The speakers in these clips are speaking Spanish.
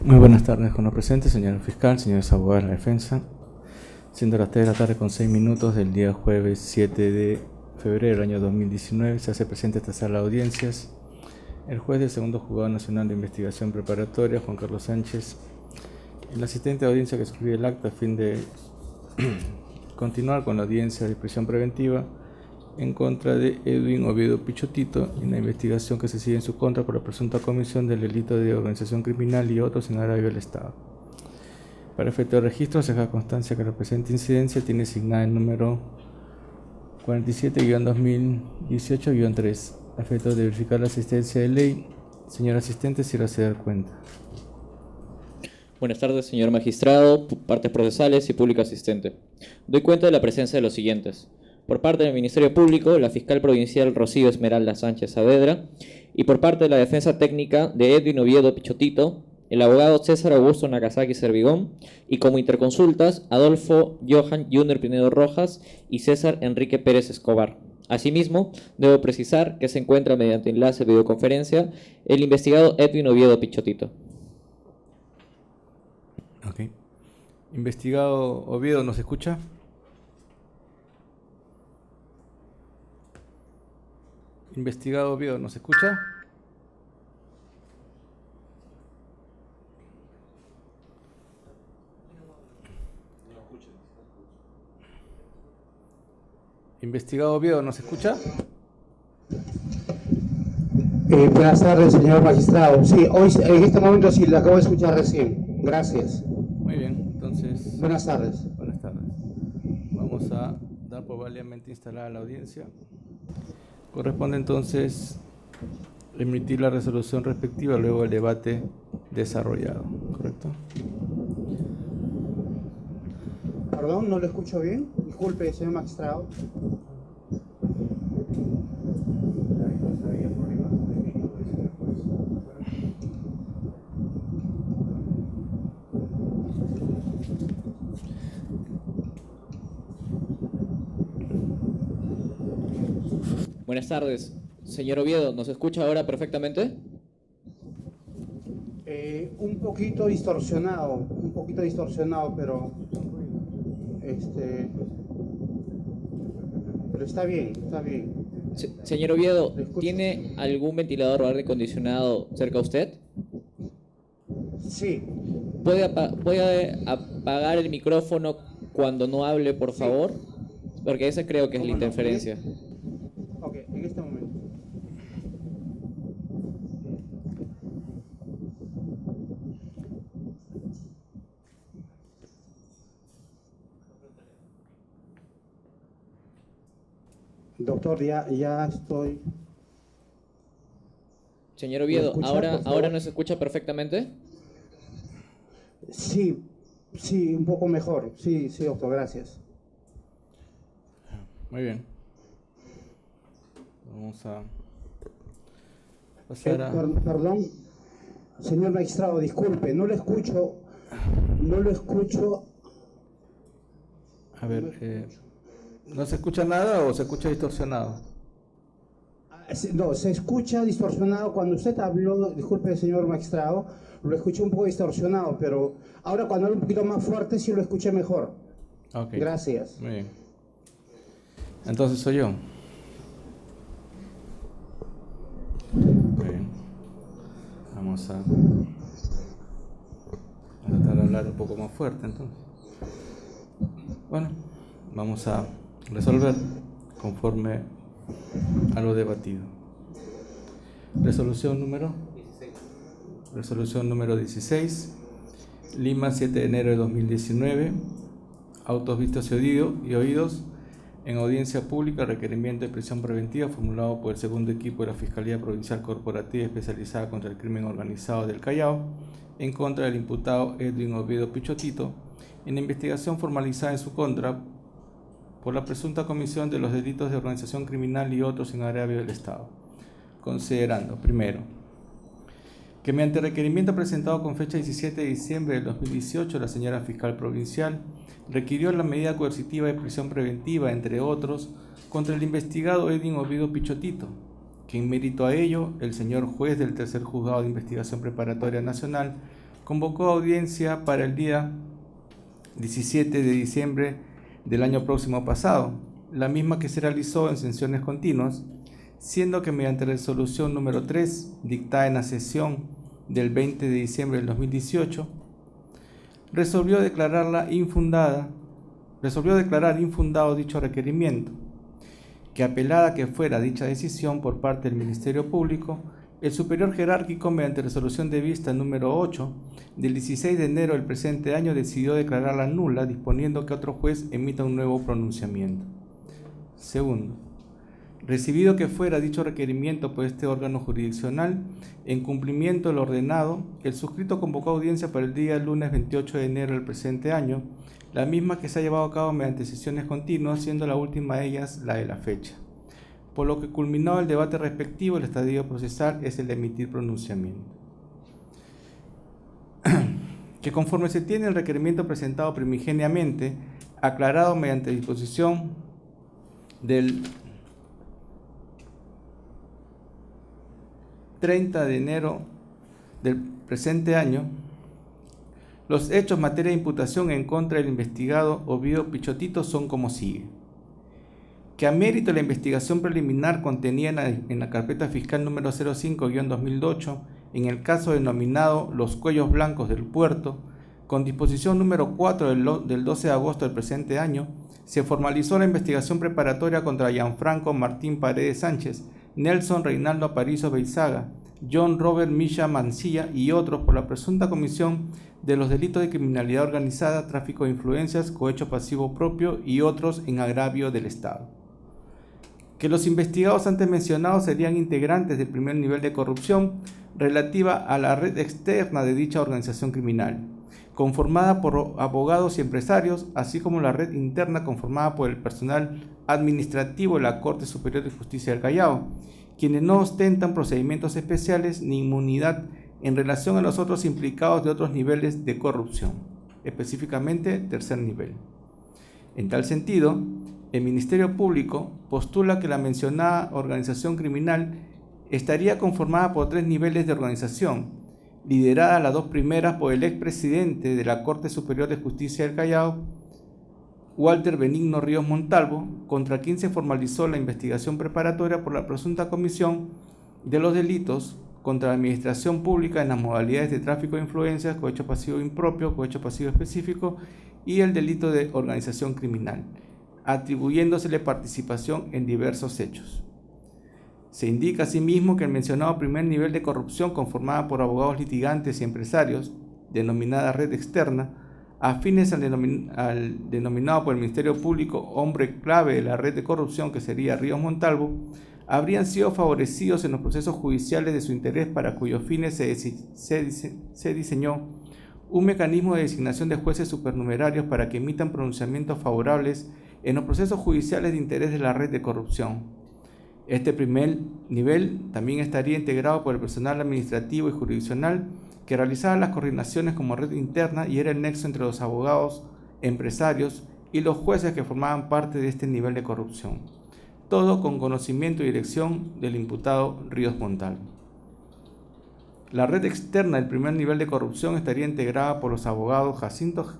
Muy buenas tardes con los presentes, señor fiscal, señores abogados de la defensa. Siendo las 3 de la tarde con 6 minutos del día jueves 7 de febrero del año 2019, se hace presente esta sala de audiencias el juez del segundo juzgado nacional de investigación preparatoria, Juan Carlos Sánchez, el asistente de audiencia que suscribe el acta a fin de continuar con la audiencia de prisión preventiva en contra de Edwin Oviedo Pichotito en la investigación que se sigue en su contra por la presunta comisión del delito de organización criminal y otros en agravio del Estado. Para efecto de registro se deja constancia que la presente incidencia tiene asignada el número 47-2018-3. A efecto de verificar la asistencia de ley, señor asistente, si se da cuenta. Buenas tardes, señor magistrado, partes procesales y público asistente. Doy cuenta de la presencia de los siguientes. Por parte del Ministerio Público, la fiscal provincial Rocío Esmeralda Sánchez Saavedra, y por parte de la defensa técnica de Edwin Oviedo Pichotito, el abogado César Augusto Nakazaki Servigón, y como interconsultas, Adolfo Johan Junior Pinedo Rojas y César Enrique Pérez Escobar. Asimismo, debo precisar que se encuentra mediante enlace de videoconferencia el investigado Edwin Oviedo Pichotito. Ok. Investigado Oviedo, ¿nos escucha? Investigado Oviedo, ¿nos escucha? Investigado Oviedo, ¿nos escucha? Buenas tardes, señor magistrado. Sí, hoy en este momento sí, lo acabo de escuchar recién. Gracias. Muy bien, entonces... Buenas tardes. Buenas tardes. Vamos a dar por válidamente instalada la audiencia. Corresponde entonces emitir la resolución respectiva luego del debate desarrollado, ¿correcto? Perdón, no lo escucho bien. Disculpe, señor magistrado. Buenas tardes, señor Oviedo, ¿nos escucha ahora perfectamente? Un poquito distorsionado, pero pero está bien, está bien. Señor Oviedo, ¿tiene algún ventilador o aire acondicionado cerca de usted? Sí. ¿Puede apagar el micrófono cuando no hable, por favor? Porque esa creo que es la interferencia. Ok, en este momento. Doctor, ya estoy. Señor Oviedo, escucha, ¿ahora nos escucha perfectamente? Sí, un poco mejor. Sí, doctor, gracias. Muy bien. Vamos a pasar a... Perdón, señor magistrado, disculpe, no lo escucho. A ver, ¿no se escucha nada o se escucha distorsionado? No, se escucha distorsionado. Cuando usted habló, disculpe, señor magistrado, lo escuché un poco distorsionado, pero ahora cuando hablo un poquito más fuerte sí lo escuché mejor. Okay. Gracias. Muy bien. Entonces soy yo. Muy bien. Vamos a tratar de hablar un poco más fuerte entonces. Bueno, vamos a resolver conforme a lo debatido. Resolución número 16, Lima, 7 de enero de 2019, autos vistos y oídos en audiencia pública, requerimiento de prisión preventiva formulado por el segundo equipo de la Fiscalía Provincial Corporativa Especializada contra el Crimen Organizado del Callao en contra del imputado Edwin Oviedo Pichotito en investigación formalizada en su contra por la presunta comisión de los delitos de organización criminal y otros en agravio del Estado, considerando, primero, que mediante requerimiento presentado con fecha 17 de diciembre del 2018, la señora fiscal provincial requirió la medida coercitiva de prisión preventiva, entre otros, contra el investigado Edwin Oviedo Pichotito, que en mérito a ello, el señor juez del tercer juzgado de investigación preparatoria nacional convocó audiencia para el día 17 de diciembre del año próximo pasado, la misma que se realizó en sesiones continuas, siendo que mediante resolución número 3, dictada en la sesión del 20 de diciembre del 2018, resolvió declarar infundado dicho requerimiento, que apelada que fuera dicha decisión por parte del Ministerio Público, el superior jerárquico, mediante resolución de vista número 8 del 16 de enero del presente año, decidió declararla nula, disponiendo que otro juez emita un nuevo pronunciamiento. Segundo, recibido que fuera dicho requerimiento por este órgano jurisdiccional, en cumplimiento de lo ordenado, el suscrito convocó audiencia para el día lunes 28 de enero del presente año, la misma que se ha llevado a cabo mediante sesiones continuas, siendo la última de ellas la de la fecha. Por lo que culminado el debate respectivo, el estadio procesal es el de emitir pronunciamiento. Que conforme se tiene el requerimiento presentado primigeniamente, aclarado mediante disposición del 30 de enero del presente año, los hechos materia de imputación en contra del investigado Ovidio Pichotito son como sigue. Que a mérito de la investigación preliminar contenida en la carpeta fiscal número 05-2008, en el caso denominado Los Cuellos Blancos del Puerto, con disposición número 4 del 12 de agosto del presente año, se formalizó la investigación preparatoria contra Gianfranco Martín Paredes Sánchez, Nelson Reinaldo Aparicio Beizaga, John Robert Misha Mancilla y otros por la presunta comisión de los delitos de criminalidad organizada, tráfico de influencias, cohecho pasivo propio y otros en agravio del Estado. Que los investigados antes mencionados serían integrantes del primer nivel de corrupción relativa a la red externa de dicha organización criminal, conformada por abogados y empresarios, así como la red interna conformada por el personal administrativo de la Corte Superior de Justicia del Callao, quienes no ostentan procedimientos especiales ni inmunidad en relación a los otros implicados de otros niveles de corrupción, específicamente tercer nivel. En tal sentido, el Ministerio Público postula que la mencionada organización criminal estaría conformada por 3 niveles de organización, liderada las 2 primeras por el expresidente de la Corte Superior de Justicia del Callao, Walter Benigno Ríos Montalvo, contra quien se formalizó la investigación preparatoria por la presunta comisión de los delitos contra la administración pública en las modalidades de tráfico de influencias, cohecho pasivo impropio, cohecho pasivo específico y el delito de organización criminal, atribuyéndosele participación en diversos hechos. Se indica asimismo que el mencionado primer nivel de corrupción, conformada por abogados litigantes y empresarios, denominada red externa, afines al denominado por el Ministerio Público hombre clave de la red de corrupción, que sería Ríos Montalvo, habrían sido favorecidos en los procesos judiciales de su interés, para cuyos fines se diseñó un mecanismo de designación de jueces supernumerarios para que emitan pronunciamientos favorables en los procesos judiciales de interés de la red de corrupción. Este primer nivel también estaría integrado por el personal administrativo y jurisdiccional que realizaba las coordinaciones como red interna y era el nexo entre los abogados, empresarios y los jueces que formaban parte de este nivel de corrupción. Todo con conocimiento y dirección del imputado Ríos Montalvo. La red externa del primer nivel de corrupción estaría integrada por los abogados Jacinto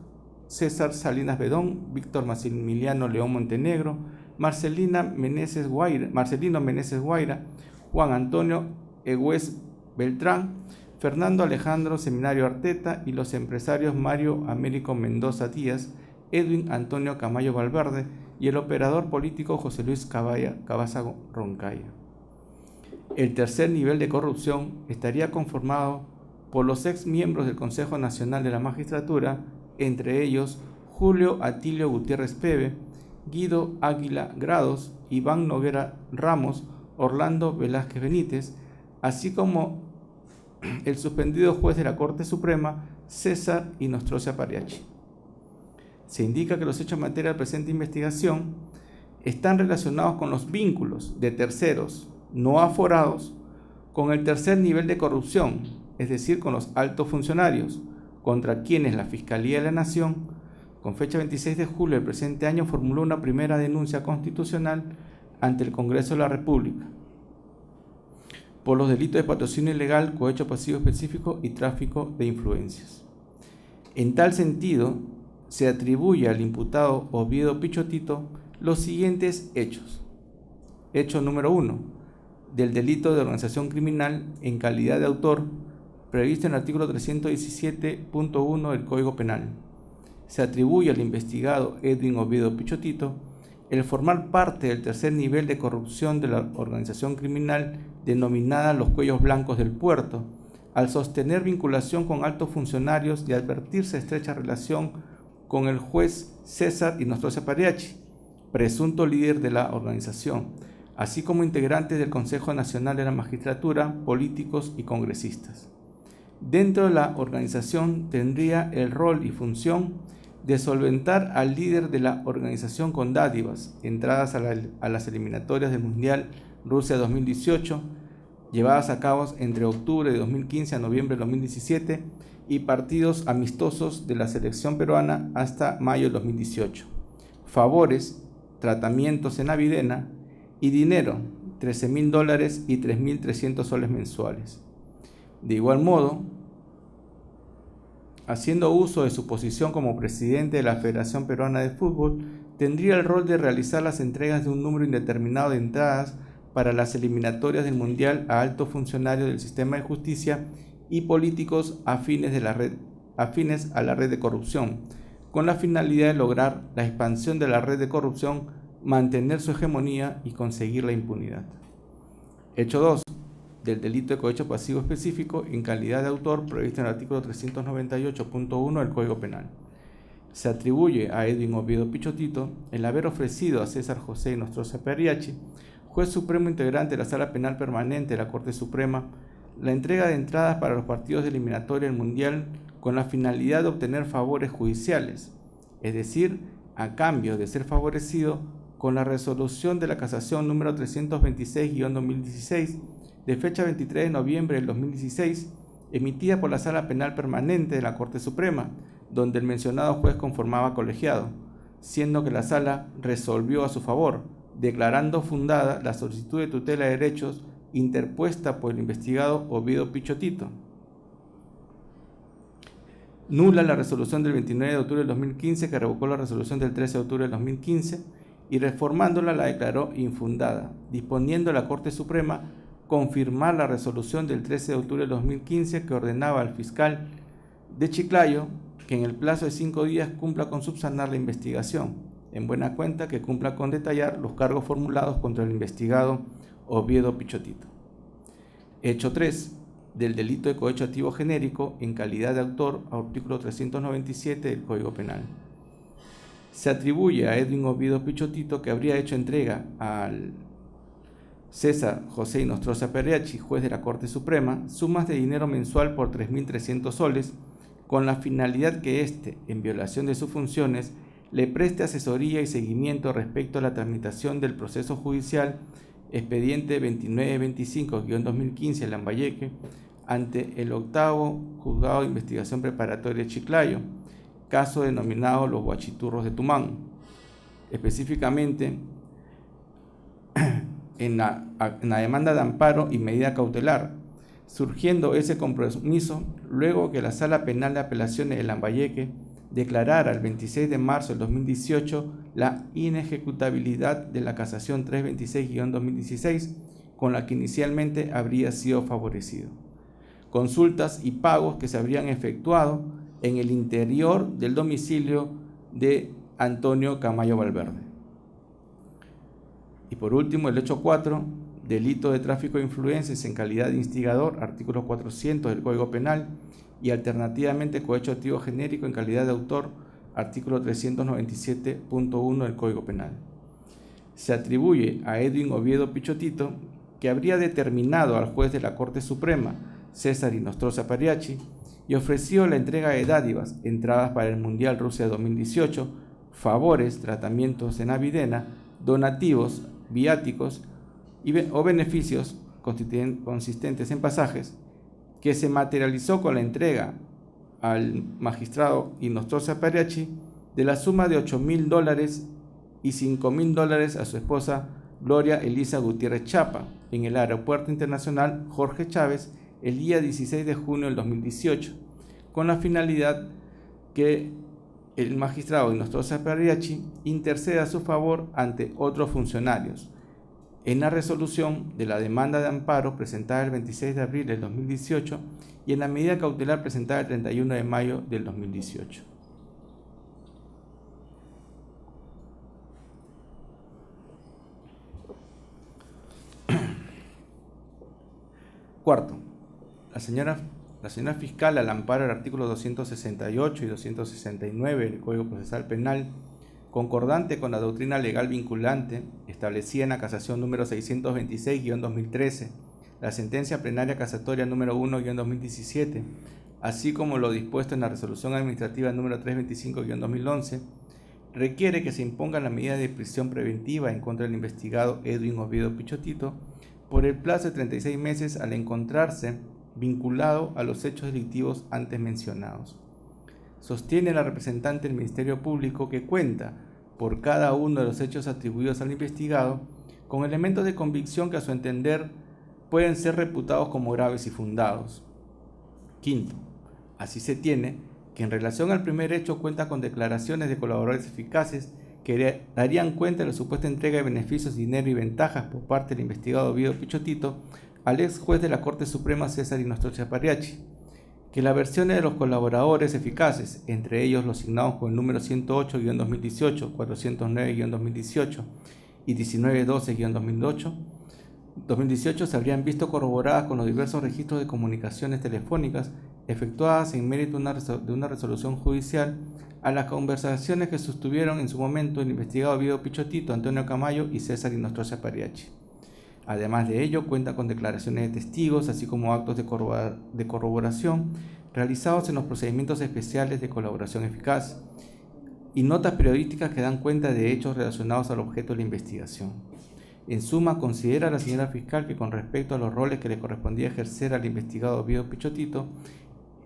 César Salinas Bedón, Víctor Maximiliano León Montenegro, Marcelino Meneses Guaira, Juan Antonio Egués Beltrán, Fernando Alejandro Seminario Arteta y los empresarios Mario Américo Mendoza Díaz, Edwin Antonio Camayo Valverde y el operador político José Luis Cabaza Roncaya. El tercer nivel de corrupción estaría conformado por los ex miembros del Consejo Nacional de la Magistratura, entre ellos Julio Atilio Gutiérrez Peve, Guido Águila Grados, Iván Noguera Ramos, Orlando Velázquez Benítez, así como el suspendido juez de la Corte Suprema, César Inostroza Pariachi. Se indica que los hechos en materia de presente investigación están relacionados con los vínculos de terceros no aforados con el tercer nivel de corrupción, es decir, con los altos funcionarios, contra quienes la Fiscalía de la Nación, con fecha 26 de julio del presente año, formuló una primera denuncia constitucional ante el Congreso de la República. por los delitos de patrocinio ilegal, cohecho pasivo específico y tráfico de influencias. En tal sentido, se atribuye al imputado Oviedo Pichotito los siguientes hechos. Hecho número 1, del delito de organización criminal en calidad de autor previsto en el artículo 317.1 del Código Penal. Se atribuye al investigado Edwin Oviedo Pichotito el formar parte del tercer nivel de corrupción de la organización criminal denominada los Cuellos Blancos del Puerto, al sostener vinculación con altos funcionarios y advertirse estrecha relación con el juez César Inostroza Pagliacci, presunto líder de la organización, así como integrantes del Consejo Nacional de la Magistratura, políticos y congresistas. Dentro de la organización tendría el rol y función de solventar al líder de la organización con dádivas, entradas a las eliminatorias del Mundial Rusia 2018, llevadas a cabo entre octubre de 2015 a noviembre de 2017, y partidos amistosos de la selección peruana hasta mayo de 2018. Favores, tratamientos en Avidena y dinero, $13.000 y 3.300 soles mensuales. De igual modo, haciendo uso de su posición como presidente de la Federación Peruana de Fútbol, tendría el rol de realizar las entregas de un número indeterminado de entradas para las eliminatorias del Mundial a altos funcionarios del sistema de justicia y políticos afines a la red de corrupción, con la finalidad de lograr la expansión de la red de corrupción, mantener su hegemonía y conseguir la impunidad. Hecho 2. Del delito de cohecho pasivo específico en calidad de autor previsto en el artículo 398.1 del Código Penal. Se atribuye a Edwin Oviedo Pichotito el haber ofrecido a César José Inostroza Pagliacci, juez supremo integrante de la Sala Penal Permanente de la Corte Suprema, la entrega de entradas para los partidos de eliminatoria del Mundial con la finalidad de obtener favores judiciales, es decir, a cambio de ser favorecido con la resolución de la casación número 326-2016 de fecha 23 de noviembre del 2016, emitida por la Sala Penal Permanente de la Corte Suprema, donde el mencionado juez conformaba colegiado, siendo que la Sala resolvió a su favor, declarando fundada la solicitud de tutela de derechos interpuesta por el investigado Oviedo Pichotito. Nula la resolución del 29 de octubre del 2015 que revocó la resolución del 13 de octubre del 2015 y reformándola la declaró infundada, disponiendo la Corte Suprema confirmar la resolución del 13 de octubre del 2015 que ordenaba al fiscal de Chiclayo que en el plazo de 5 días cumpla con subsanar la investigación, en buena cuenta que cumpla con detallar los cargos formulados contra el investigado Oviedo Pichotito. Hecho 3. Del delito de cohecho activo genérico en calidad de autor, artículo 397 del Código Penal. Se atribuye a Edwin Oviedo Pichotito que habría hecho entrega al César José Inostroza Pagliacci, juez de la Corte Suprema, sumas de dinero mensual por 3.300 soles, con la finalidad que éste, en violación de sus funciones, le preste asesoría y seguimiento respecto a la tramitación del proceso judicial expediente 2925-2015 Lambayeque ante el octavo Juzgado de Investigación Preparatoria de Chiclayo, caso denominado Los Guachiturros de Tumán. Específicamente, en la demanda de amparo y medida cautelar, surgiendo ese compromiso luego que la Sala Penal de Apelaciones de Lambayeque declarara el 26 de marzo del 2018 la inejecutabilidad de la casación 326-2016 con la que inicialmente habría sido favorecido. Consultas y pagos que se habrían efectuado en el interior del domicilio de Antonio Camayo Valverde. Y por último, el hecho 4, delito de tráfico de influencias en calidad de instigador, artículo 400 del Código Penal, y alternativamente cohecho activo genérico en calidad de autor, artículo 397.1 del Código Penal. Se atribuye a Edwin Oviedo Pichotito que habría determinado al juez de la Corte Suprema, César Inostroza Pagliacci, y ofreció la entrega de dádivas, entradas para el Mundial Rusia 2018, favores, tratamientos en Avidena, donativos, viáticos o beneficios consistentes en pasajes, que se materializó con la entrega al magistrado Inostroza Pagliacci de la suma de $8.000 y $5.000 a su esposa Gloria Elisa Gutiérrez Chapa, en el Aeropuerto Internacional Jorge Chávez el día 16 de junio del 2018, con la finalidad que el magistrado Inostroza Pariachi interceda a su favor ante otros funcionarios en la resolución de la demanda de amparo presentada el 26 de abril del 2018 y en la medida cautelar presentada el 31 de mayo del 2018. Cuarto, la señora fiscal, al amparo del artículo 268 y 269 del Código Procesal Penal, concordante con la doctrina legal vinculante establecida en la casación número 626-2013, la sentencia plenaria casatoria número 1-2017, así como lo dispuesto en la resolución administrativa número 325-2011, requiere que se imponga la medida de prisión preventiva en contra del investigado Edwin Oviedo Pichotito por el plazo de 36 meses al encontrarse vinculado a los hechos delictivos antes mencionados. Sostiene la representante del Ministerio Público que cuenta, por cada uno de los hechos atribuidos al investigado, con elementos de convicción que a su entender pueden ser reputados como graves y fundados. Quinto, así se tiene que en relación al primer hecho cuenta con declaraciones de colaboradores eficaces que darían cuenta de la supuesta entrega de beneficios, dinero y ventajas por parte del investigado Oviedo Pichotito al ex juez de la Corte Suprema César Inostroza Pariachi, que las versiones de los colaboradores eficaces, entre ellos los signados con el número 108-2018, 409-2018 y 1912-2018, se habrían visto corroboradas con los diversos registros de comunicaciones telefónicas efectuadas en mérito de una resolución judicial a las conversaciones que sostuvieron en su momento el investigado Oviedo Pichotito, Antonio Camayo y César Inostroza Pariachi. Además de ello, cuenta con declaraciones de testigos, así como actos de corroboración realizados en los procedimientos especiales de colaboración eficaz y notas periodísticas que dan cuenta de hechos relacionados al objeto de la investigación. En suma, considera la señora fiscal que con respecto a los roles que le correspondía ejercer al investigado Oviedo Pichotito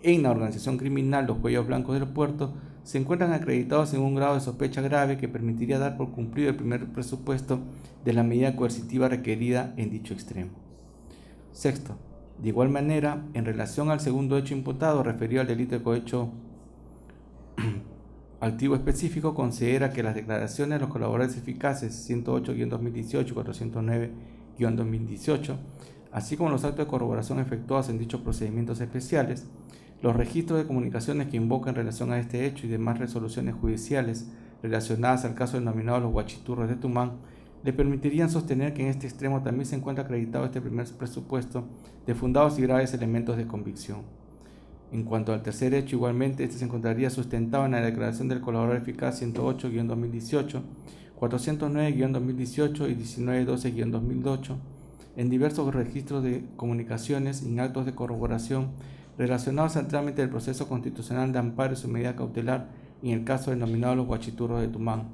en la organización criminal Los Cuellos Blancos del Puerto, se encuentran acreditados en un grado de sospecha grave que permitiría dar por cumplido el primer presupuesto de la medida coercitiva requerida en dicho extremo. Sexto, de igual manera, en relación al segundo hecho imputado referido al delito de cohecho activo específico, considera que las declaraciones de los colaboradores eficaces 108-2018 y 409-2018, así como los actos de corroboración efectuados en dichos procedimientos especiales, los registros de comunicaciones que invocan en relación a este hecho y demás resoluciones judiciales relacionadas al caso denominado Los Guachiturros de Tumán, le permitirían sostener que en este extremo también se encuentra acreditado este primer presupuesto de fundados y graves elementos de convicción. En cuanto al tercer hecho, igualmente, este se encontraría sustentado en la declaración del colaborador eficaz 108-2018, 409-2018 y 1912-2008, en diversos registros de comunicaciones y en actos de corroboración relacionados al trámite del proceso constitucional de amparo y su medida cautelar en el caso denominado Los Guachiturros de Tumán.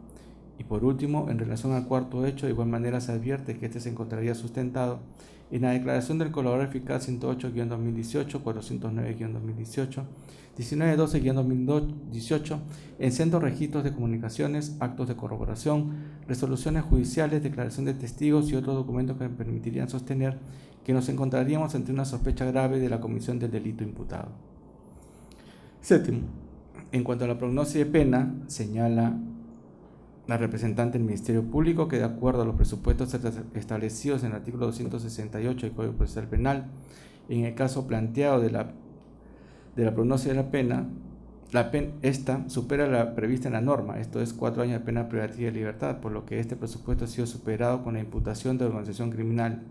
Y por último, en relación al cuarto hecho, de igual manera se advierte que este se encontraría sustentado en la declaración del colaborador eficaz 108-2018, 409-2018, 1912-2018, en sendos registros de comunicaciones, actos de corroboración, resoluciones judiciales, declaración de testigos y otros documentos que permitirían sostener que nos encontraríamos ante una sospecha grave de la comisión del delito imputado. Séptimo, en cuanto a la prognosis de pena, señala la representante del Ministerio Público que de acuerdo a los presupuestos establecidos en el artículo 268 del Código Procesal Penal, en el caso planteado de la prognosis de la pena, esta supera la prevista en la norma, esto es 4 años de pena privativa de libertad, por lo que este presupuesto ha sido superado con la imputación de organización criminal.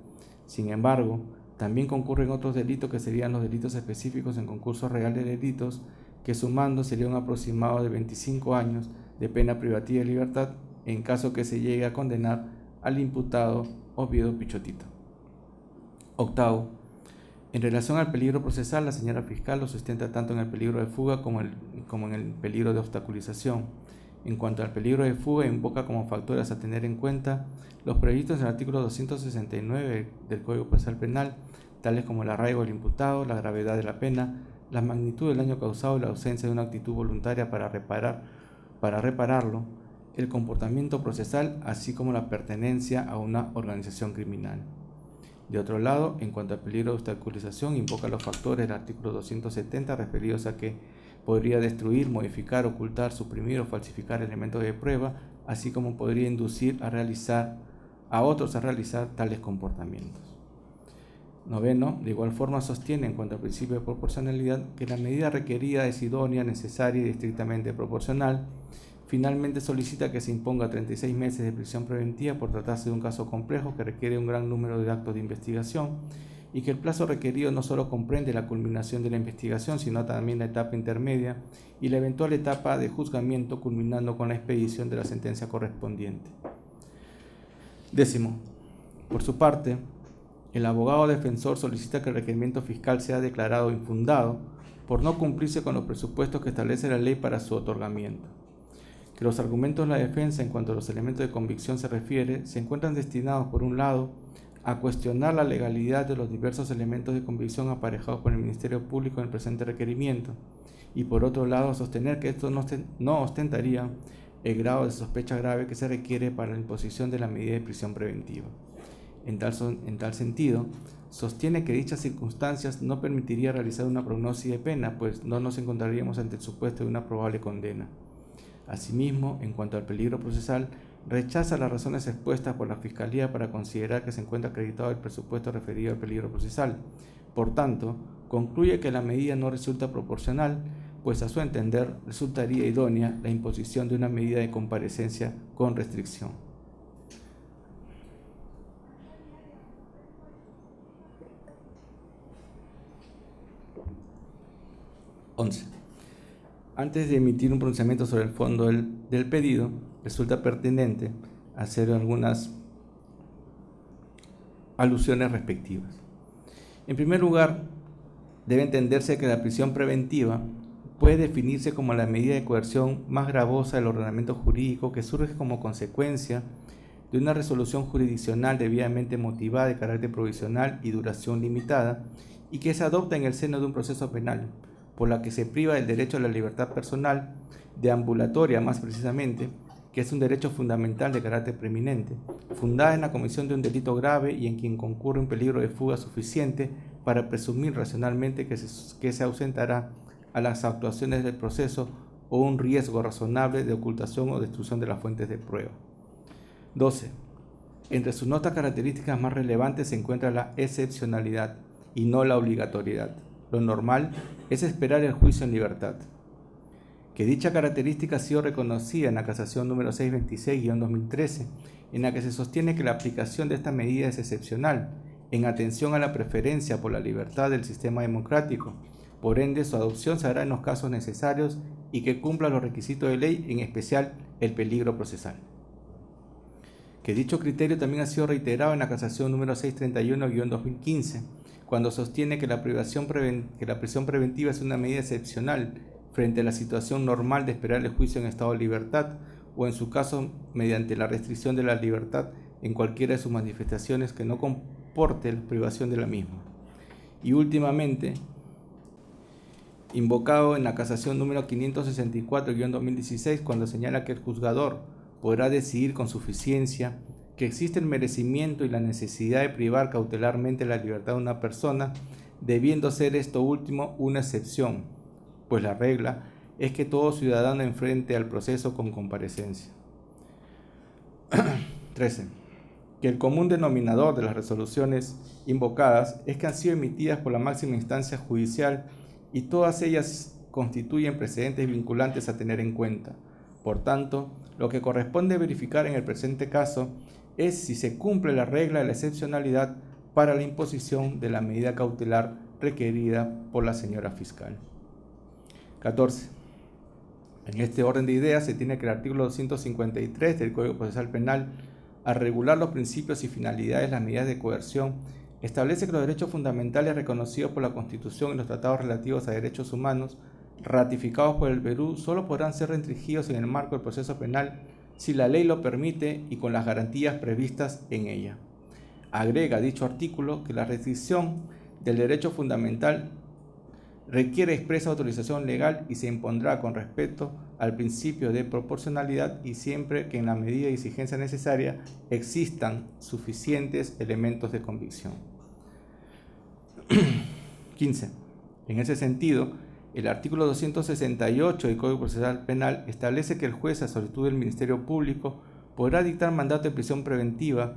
Sin embargo, también concurren otros delitos que serían los delitos específicos en concurso real de delitos, que sumando sería un aproximado de 25 años de pena privativa de libertad en caso que se llegue a condenar al imputado Oviedo Pichotito. Octavo, en relación al peligro procesal, la señora fiscal lo sustenta tanto en el peligro de fuga como en el peligro de obstaculización. En cuanto al peligro de fuga, invoca como factores a tener en cuenta los previstos en el artículo 269 del Código Procesal Penal, tales como el arraigo del imputado, la gravedad de la pena, la magnitud del daño causado y la ausencia de una actitud voluntaria para repararlo, el comportamiento procesal, así como la pertenencia a una organización criminal. De otro lado, en cuanto al peligro de obstaculización, invoca los factores del artículo 270 referidos a que podría destruir, modificar, ocultar, suprimir o falsificar elementos de prueba, así como podría inducir a otros a realizar tales comportamientos. Noveno, de igual forma sostiene en cuanto al principio de proporcionalidad que la medida requerida es idónea, necesaria y estrictamente proporcional. Finalmente solicita que se imponga 36 meses de prisión preventiva por tratarse de un caso complejo que requiere un gran número de actos de investigación y que el plazo requerido no solo comprende la culminación de la investigación, sino también la etapa intermedia y la eventual etapa de juzgamiento, culminando con la expedición de la sentencia correspondiente. Décimo, por su parte, el abogado defensor solicita que el requerimiento fiscal sea declarado infundado por no cumplirse con los presupuestos que establece la ley para su otorgamiento. Que los argumentos de la defensa en cuanto a los elementos de convicción se refiere, se encuentran destinados, por un lado, a cuestionar la legalidad de los diversos elementos de convicción aparejados por el Ministerio Público en el presente requerimiento, y por otro lado, a sostener que estos no ostentarían el grado de sospecha grave que se requiere para la imposición de la medida de prisión preventiva. En tal sentido, sostiene que dichas circunstancias no permitiría realizar una prognosis de pena, pues no nos encontraríamos ante el supuesto de una probable condena. Asimismo, en cuanto al peligro procesal, rechaza las razones expuestas por la Fiscalía para considerar que se encuentra acreditado el presupuesto referido al peligro procesal. Por tanto, concluye que la medida no resulta proporcional, pues a su entender resultaría idónea la imposición de una medida de comparecencia con restricción. 11. Antes de emitir un pronunciamiento sobre el fondo del pedido, resulta pertinente hacer algunas alusiones respectivas. En primer lugar, debe entenderse que la prisión preventiva puede definirse como la medida de coerción más gravosa del ordenamiento jurídico que surge como consecuencia de una resolución jurisdiccional debidamente motivada de carácter provisional y duración limitada y que se adopta en el seno de un proceso penal, por la que se priva del derecho a la libertad personal, deambulatoria más precisamente, que es un derecho fundamental de carácter preeminente, fundada en la comisión de un delito grave y en quien concurre un peligro de fuga suficiente para presumir racionalmente que se ausentará a las actuaciones del proceso o un riesgo razonable de ocultación o destrucción de las fuentes de prueba. 12. Entre sus notas características más relevantes se encuentra la excepcionalidad y no la obligatoriedad. Lo normal es esperar el juicio en libertad. Que dicha característica ha sido reconocida en la casación número 626-2013, en la que se sostiene que la aplicación de esta medida es excepcional, en atención a la preferencia por la libertad del sistema democrático. Por ende, su adopción se hará en los casos necesarios y que cumpla los requisitos de ley, en especial el peligro procesal. Que dicho criterio también ha sido reiterado en la casación número 631-2015, cuando sostiene que la prisión preventiva es una medida excepcional frente a la situación normal de esperar el juicio en estado de libertad o, en su caso, mediante la restricción de la libertad en cualquiera de sus manifestaciones que no comporte la privación de la misma. Y últimamente, invocado en la casación número 564-2016, cuando señala que el juzgador podrá decidir con suficiencia que existe el merecimiento y la necesidad de privar cautelarmente la libertad de una persona, debiendo ser esto último una excepción, pues la regla es que todo ciudadano enfrente al proceso con comparecencia. 13. Que el común denominador de las resoluciones invocadas es que han sido emitidas por la máxima instancia judicial y todas ellas constituyen precedentes vinculantes a tener en cuenta. Por tanto, lo que corresponde verificar en el presente caso es si se cumple la regla de la excepcionalidad para la imposición de la medida cautelar requerida por la señora fiscal. 14. En este orden de ideas se tiene que el artículo 253 del Código Procesal Penal, al regular los principios y finalidades de las medidas de coerción, establece que los derechos fundamentales reconocidos por la Constitución y los tratados relativos a derechos humanos ratificados por el Perú solo podrán ser restringidos en el marco del proceso penal si la ley lo permite y con las garantías previstas en ella. Agrega dicho artículo que la restricción del derecho fundamental requiere expresa autorización legal y se impondrá con respeto al principio de proporcionalidad y siempre que en la medida y exigencia necesaria existan suficientes elementos de convicción. 15. En ese sentido, el artículo 268 del Código Procesal Penal establece que el juez, a solicitud del Ministerio Público, podrá dictar mandato de prisión preventiva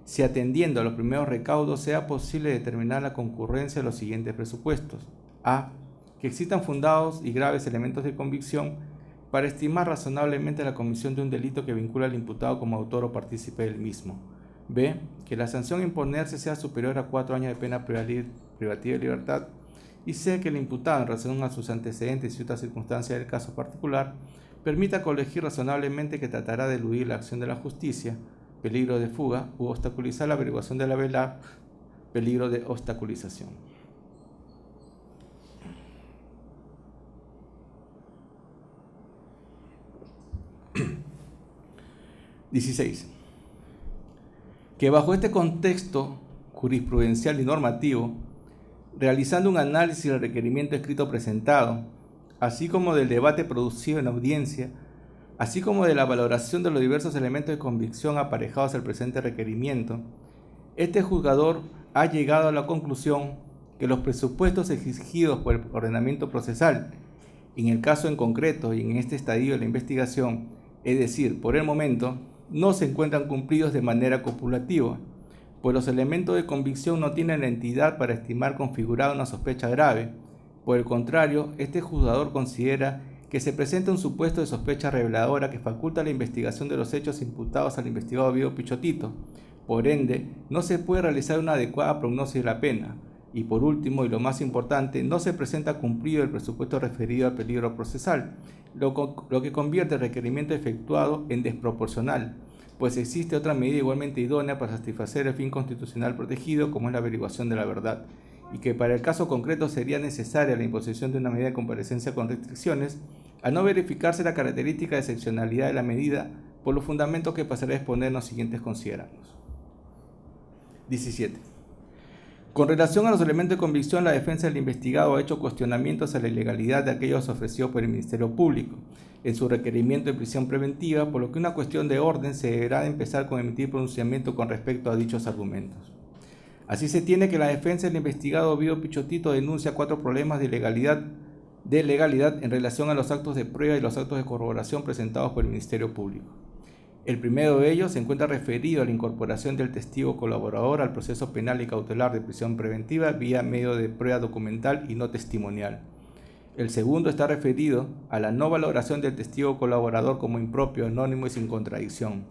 si, atendiendo a los primeros recaudos, sea posible determinar la concurrencia de los siguientes presupuestos. A. Que existan fundados y graves elementos de convicción para estimar razonablemente la comisión de un delito que vincula al imputado como autor o partícipe del mismo. B. Que la sanción a imponerse sea superior a 4 años de pena privativa de libertad. Y C. Que el imputado, en razón a sus antecedentes y otras circunstancias del caso particular, permita colegir razonablemente que tratará de eludir la acción de la justicia, peligro de fuga, u obstaculizar la averiguación de la verdad, peligro de obstaculización. (16) Que bajo este contexto jurisprudencial y normativo, realizando un análisis del requerimiento escrito presentado, así como del debate producido en audiencia, así como de la valoración de los diversos elementos de convicción aparejados al presente requerimiento, este juzgador ha llegado a la conclusión que los presupuestos exigidos por el ordenamiento procesal, en el caso en concreto y en este estadio de la investigación, es decir, por el momento, no se encuentran cumplidos de manera copulativa, pues los elementos de convicción no tienen la entidad para estimar configurada una sospecha grave. Por el contrario, este juzgador considera que se presenta un supuesto de sospecha reveladora que faculta la investigación de los hechos imputados al investigado Guido Pichotito. Por ende, no se puede realizar una adecuada prognosis de la pena. Y por último, y lo más importante, no se presenta cumplido el presupuesto referido al peligro procesal, lo que convierte el requerimiento efectuado en desproporcional, pues existe otra medida igualmente idónea para satisfacer el fin constitucional protegido, como es la averiguación de la verdad, y que para el caso concreto sería necesaria la imposición de una medida de comparecencia con restricciones, al no verificarse la característica de excepcionalidad de la medida, por los fundamentos que pasaré a exponer en los siguientes considerandos. 17. Con relación a los elementos de convicción, la defensa del investigado ha hecho cuestionamientos a la ilegalidad de aquellos ofrecidos por el Ministerio Público en su requerimiento de prisión preventiva, por lo que una cuestión de orden se deberá de empezar con emitir pronunciamiento con respecto a dichos argumentos. Así se tiene que la defensa del investigado Guido Pichotito denuncia 4 problemas de legalidad en relación a los actos de prueba y los actos de corroboración presentados por el Ministerio Público. El primero de ellos se encuentra referido a la incorporación del testigo colaborador al proceso penal y cautelar de prisión preventiva vía medio de prueba documental y no testimonial. El segundo está referido a la no valoración del testigo colaborador como impropio, anónimo y sin contradicción.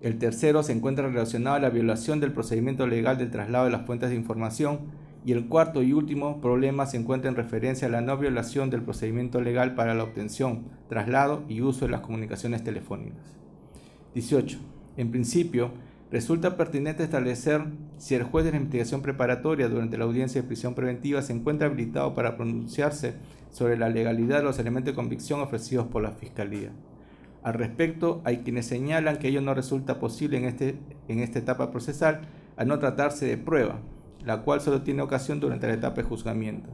El tercero se encuentra relacionado a la violación del procedimiento legal del traslado de las fuentes de información. Y el cuarto y último problema se encuentra en referencia a la no violación del procedimiento legal para la obtención, traslado y uso de las comunicaciones telefónicas. 18. En principio, resulta pertinente establecer si el juez de la investigación preparatoria durante la audiencia de prisión preventiva se encuentra habilitado para pronunciarse sobre la legalidad de los elementos de convicción ofrecidos por la Fiscalía. Al respecto, hay quienes señalan que ello no resulta posible en esta etapa procesal al no tratarse de prueba, la cual solo tiene ocasión durante la etapa de juzgamiento.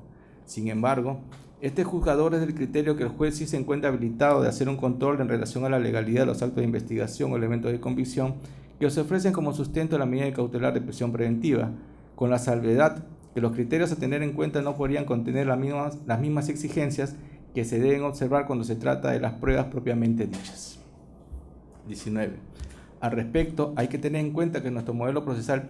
Sin embargo, este juzgador es del criterio que el juez sí se encuentra habilitado de hacer un control en relación a la legalidad de los actos de investigación o elementos de convicción que se ofrecen como sustento a la medida cautelar de prisión preventiva, con la salvedad que los criterios a tener en cuenta no podrían contener las mismas exigencias que se deben observar cuando se trata de las pruebas propiamente dichas. 19. Al respecto, hay que tener en cuenta que nuestro modelo procesal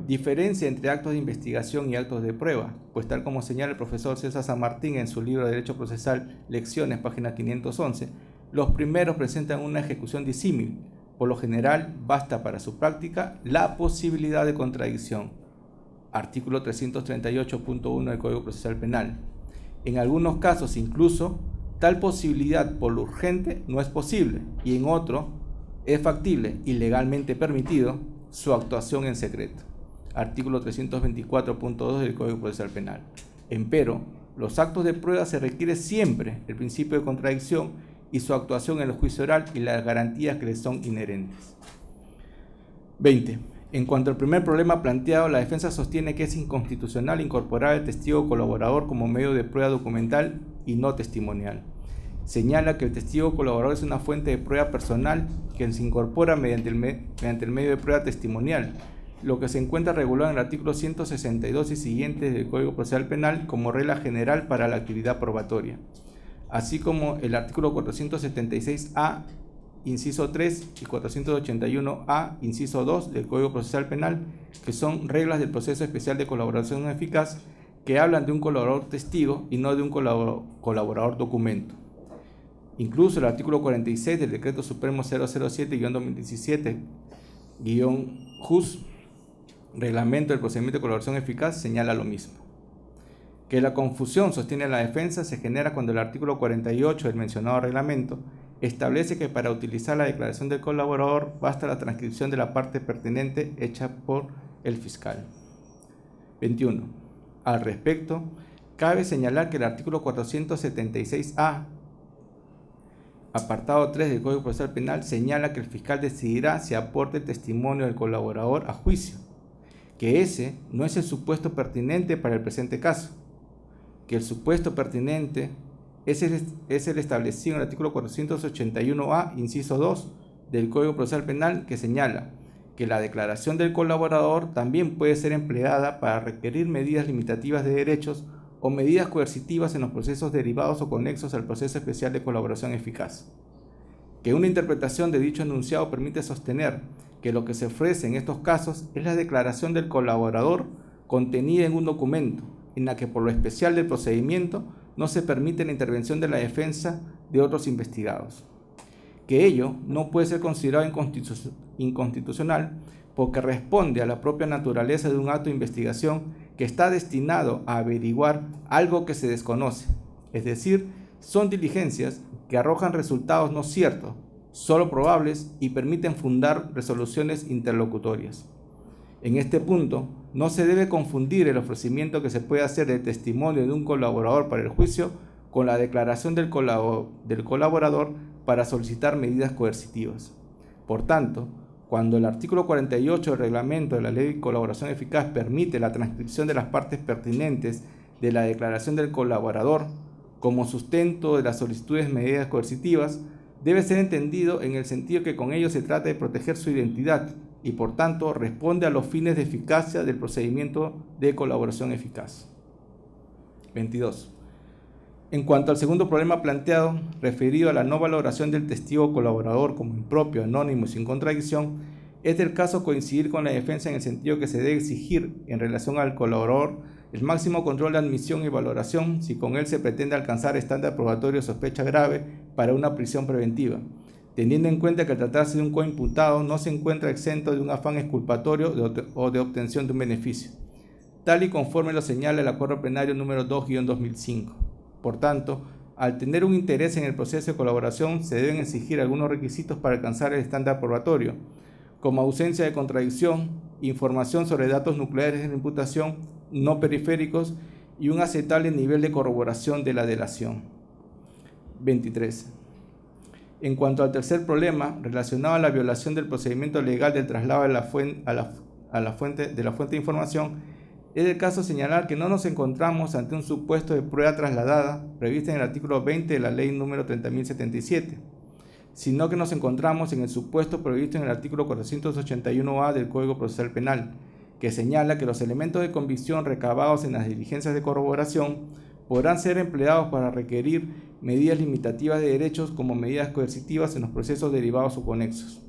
diferencia entre actos de investigación y actos de prueba, pues tal como señala el profesor César San Martín en su libro de Derecho Procesal, Lecciones, página 511, los primeros presentan una ejecución disímil. Por lo general, basta para su práctica la posibilidad de contradicción. Artículo 338.1 del Código Procesal Penal. En algunos casos, incluso, tal posibilidad por lo urgente no es posible, y en otro, es factible y legalmente permitido su actuación en secreto. Artículo 324.2 del Código Procesal Penal. Empero, los actos de prueba se requiere siempre el principio de contradicción y su actuación en el juicio oral y las garantías que les son inherentes. 20. En cuanto al primer problema planteado, la defensa sostiene que es inconstitucional incorporar al testigo colaborador como medio de prueba documental y no testimonial. Señala que el testigo colaborador es una fuente de prueba personal que se incorpora mediante el medio de prueba testimonial, lo que se encuentra regulado en el artículo 162 y siguientes del Código Procesal Penal como regla general para la actividad probatoria, así como el artículo 476A, inciso 3 y 481A, inciso 2 del Código Procesal Penal, que son reglas del proceso especial de colaboración eficaz que hablan de un colaborador testigo y no de un colaborador documento. Incluso el artículo 46 del Decreto Supremo 007-2017-JUS, Reglamento del Procedimiento de Colaboración Eficaz, señala lo mismo. Que la confusión, sostiene la defensa, se genera cuando el artículo 48 del mencionado reglamento establece que para utilizar la declaración del colaborador basta la transcripción de la parte pertinente hecha por el fiscal. 21. Al respecto, cabe señalar que el artículo 476A, apartado 3 del Código Procesal Penal, señala que el fiscal decidirá si aporta el testimonio del colaborador a juicio, que ese no es el supuesto pertinente para el presente caso, que el supuesto pertinente es el establecido en el artículo 481A, inciso 2 del Código Procesal Penal, que señala que la declaración del colaborador también puede ser empleada para requerir medidas limitativas de derechos o medidas coercitivas en los procesos derivados o conexos al proceso especial de colaboración eficaz. Que una interpretación de dicho enunciado permite sostener que lo que se ofrece en estos casos es la declaración del colaborador contenida en un documento, en la que por lo especial del procedimiento no se permite la intervención de la defensa de otros investigados. Que ello no puede ser considerado inconstitucional porque responde a la propia naturaleza de un acto de investigación que está destinado a averiguar algo que se desconoce, es decir, son diligencias que arrojan resultados no ciertos, solo probables y permiten fundar resoluciones interlocutorias. En este punto, no se debe confundir el ofrecimiento que se puede hacer de testimonio de un colaborador para el juicio con la declaración del colaborador para solicitar medidas coercitivas. Por tanto, cuando el artículo 48 del reglamento de la Ley de Colaboración Eficaz permite la transcripción de las partes pertinentes de la declaración del colaborador como sustento de las solicitudes de medidas coercitivas, debe ser entendido en el sentido que con ello se trata de proteger su identidad y por tanto responde a los fines de eficacia del procedimiento de colaboración eficaz. 22. En cuanto al segundo problema planteado, referido a la no valoración del testigo colaborador como impropio, anónimo y sin contradicción, es del caso coincidir con la defensa en el sentido que se debe exigir en relación al colaborador el máximo control de admisión y valoración si con él se pretende alcanzar estándar probatorio de sospecha grave para una prisión preventiva, teniendo en cuenta que al tratarse de un coimputado no se encuentra exento de un afán exculpatorio o de obtención de un beneficio, tal y conforme lo señala el Acuerdo Plenario número 2-2005. Por tanto, al tener un interés en el proceso de colaboración, se deben exigir algunos requisitos para alcanzar el estándar probatorio, como ausencia de contradicción, información sobre datos nucleares de la imputación no periféricos y un aceptable nivel de corroboración de la delación. 23. En cuanto al tercer problema, relacionado a la violación del procedimiento legal del traslado de la fuente de información, es el caso señalar que no nos encontramos ante un supuesto de prueba trasladada prevista en el artículo 20 de la Ley número 30.077, sino que nos encontramos en el supuesto previsto en el artículo 481A del Código Procesal Penal, que señala que los elementos de convicción recabados en las diligencias de corroboración podrán ser empleados para requerir medidas limitativas de derechos como medidas coercitivas en los procesos derivados o conexos.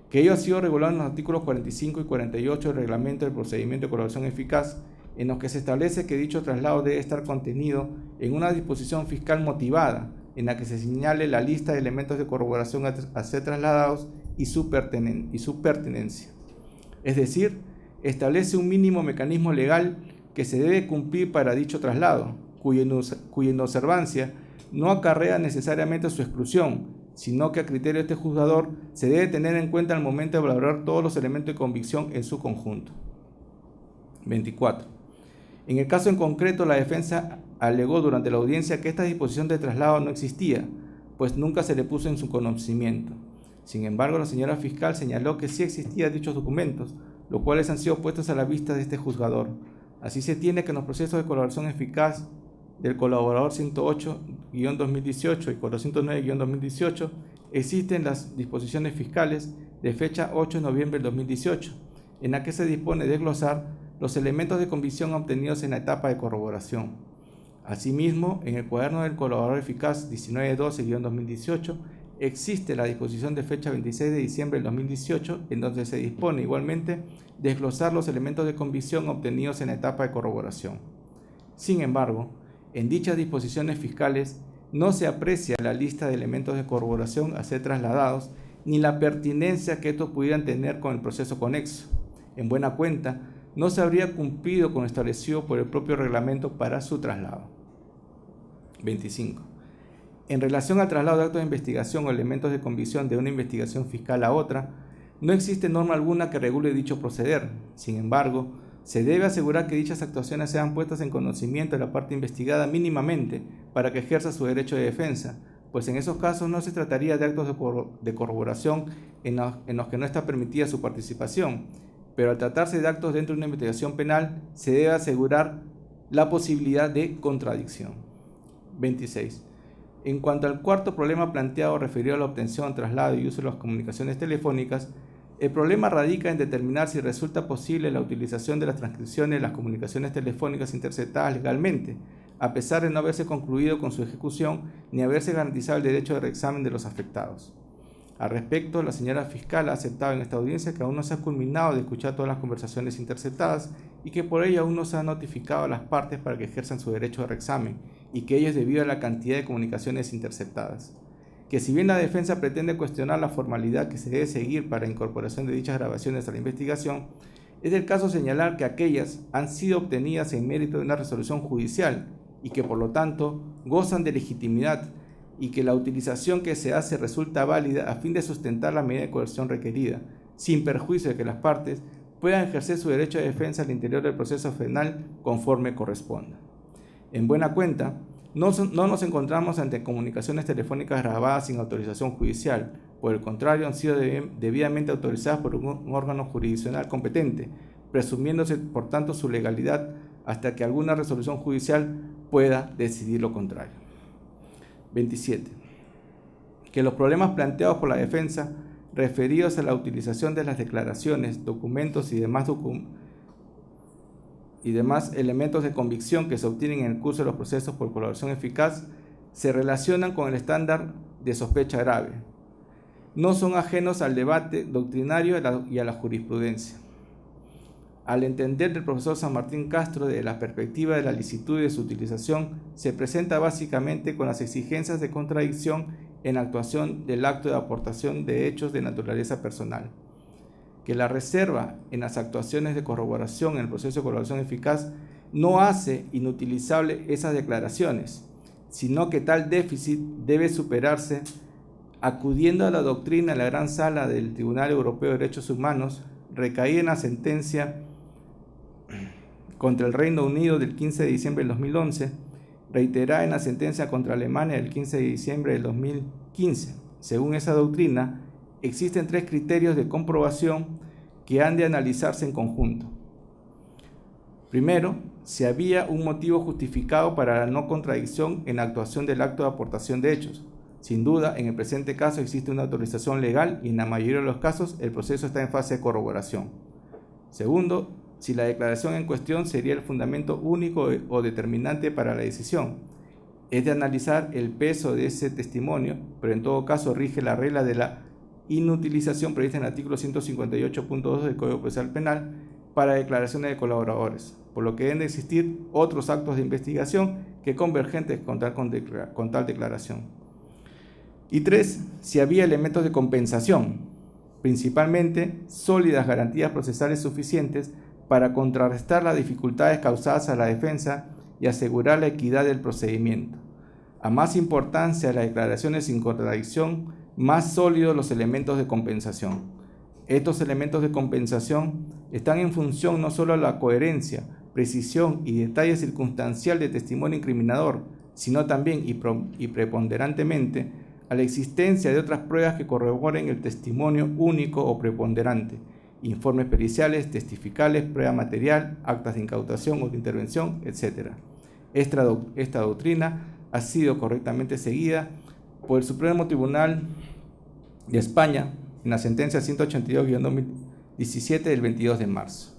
Que ello ha sido regulado en los artículos 45 y 48 del Reglamento del Procedimiento de Colaboración Eficaz, en los que se establece que dicho traslado debe estar contenido en una disposición fiscal motivada, en la que se señale la lista de elementos de corroboración a ser trasladados y su pertinencia. Es decir, establece un mínimo mecanismo legal que se debe cumplir para dicho traslado, cuya inobservancia no acarrea necesariamente su exclusión, sino que a criterio de este juzgador se debe tener en cuenta al momento de valorar todos los elementos de convicción en su conjunto. 24. En el caso en concreto, la defensa alegó durante la audiencia que esta disposición de traslado no existía, pues nunca se le puso en su conocimiento. Sin embargo, la señora fiscal señaló que sí existían dichos documentos, los cuales han sido puestos a la vista de este juzgador. Así se tiene que en los procesos de colaboración eficaz del colaborador 108-2018 y 409-2018 existen las disposiciones fiscales de fecha 8 de noviembre del 2018, en la que se dispone de desglosar los elementos de convicción obtenidos en la etapa de corroboración. Asimismo, en el cuaderno del colaborador eficaz 1912-2018 existe la disposición de fecha 26 de diciembre del 2018, en donde se dispone igualmente desglosar los elementos de convicción obtenidos en la etapa de corroboración. Sin embargo, en dichas disposiciones fiscales no se aprecia la lista de elementos de corroboración a ser trasladados ni la pertinencia que estos pudieran tener con el proceso conexo. En buena cuenta, no se habría cumplido con lo establecido por el propio reglamento para su traslado. 25. En relación al traslado de actos de investigación o elementos de convicción de una investigación fiscal a otra, no existe norma alguna que regule dicho proceder. Sin embargo, se debe asegurar que dichas actuaciones sean puestas en conocimiento de la parte investigada mínimamente para que ejerza su derecho de defensa, pues en esos casos no se trataría de actos de corroboración en los que no está permitida su participación, pero al tratarse de actos dentro de una investigación penal, se debe asegurar la posibilidad de contradicción. 26. En cuanto al cuarto problema planteado referido a la obtención, traslado y uso de las comunicaciones telefónicas, el problema radica en determinar si resulta posible la utilización de las transcripciones de las comunicaciones telefónicas interceptadas legalmente, a pesar de no haberse concluido con su ejecución ni haberse garantizado el derecho de reexamen de los afectados. Al respecto, la señora fiscal ha aceptado en esta audiencia que aún no se ha culminado de escuchar todas las conversaciones interceptadas y que por ello aún no se ha notificado a las partes para que ejerzan su derecho de reexamen y que ello es debido a la cantidad de comunicaciones interceptadas. Que si bien la defensa pretende cuestionar la formalidad que se debe seguir para la incorporación de dichas grabaciones a la investigación, es del caso señalar que aquellas han sido obtenidas en mérito de una resolución judicial y que por lo tanto gozan de legitimidad y que la utilización que se hace resulta válida a fin de sustentar la medida de coerción requerida, sin perjuicio de que las partes puedan ejercer su derecho de defensa al interior del proceso penal conforme corresponda. En buena cuenta, no nos encontramos ante comunicaciones telefónicas grabadas sin autorización judicial, por el contrario han sido debidamente autorizadas por un órgano jurisdiccional competente, presumiéndose por tanto su legalidad hasta que alguna resolución judicial pueda decidir lo contrario. 27. Que los problemas planteados por la defensa referidos a la utilización de las declaraciones, documentos y demás elementos de convicción que se obtienen en el curso de los procesos por colaboración eficaz se relacionan con el estándar de sospecha grave. No son ajenos al debate doctrinario y a la jurisprudencia. Al entender del profesor San Martín Castro de la perspectiva de la licitud y de su utilización, se presenta básicamente con las exigencias de contradicción en la actuación del acto de aportación de hechos de naturaleza personal. Que la reserva en las actuaciones de corroboración en el proceso de colaboración eficaz no hace inutilizable esas declaraciones, sino que tal déficit debe superarse acudiendo a la doctrina de la Gran Sala del Tribunal Europeo de Derechos Humanos, recaída en la sentencia contra el Reino Unido del 15 de diciembre del 2011, reiterada en la sentencia contra Alemania del 15 de diciembre del 2015. Según esa doctrina, existen tres criterios de comprobación que han de analizarse en conjunto. Primero, si había un motivo justificado para la no contradicción en la actuación del acto de aportación de hechos. Sin duda, en el presente caso existe una autorización legal y en la mayoría de los casos el proceso está en fase de corroboración. Segundo, si la declaración en cuestión sería el fundamento único o determinante para la decisión. Es de analizar el peso de ese testimonio, pero en todo caso rige la regla de la inutilización prevista en el artículo 158.2 del Código Procesal Penal para declaraciones de colaboradores, por lo que deben de existir otros actos de investigación que convergentes con tal declaración. Y 3. Si había elementos de compensación, principalmente sólidas garantías procesales suficientes para contrarrestar las dificultades causadas a la defensa y asegurar la equidad del procedimiento. A más importancia de las declaraciones sin contradicción, más sólidos los elementos de compensación. Estos elementos de compensación están en función no solo a la coherencia, precisión y detalle circunstancial del testimonio incriminador, sino también y preponderantemente a la existencia de otras pruebas que corroboren el testimonio único o preponderante, informes periciales, testificales, prueba material, actas de incautación o de intervención, etc. Esta doctrina ha sido correctamente seguida por el Supremo Tribunal de España en la sentencia 182-2000 17 del 22 de marzo.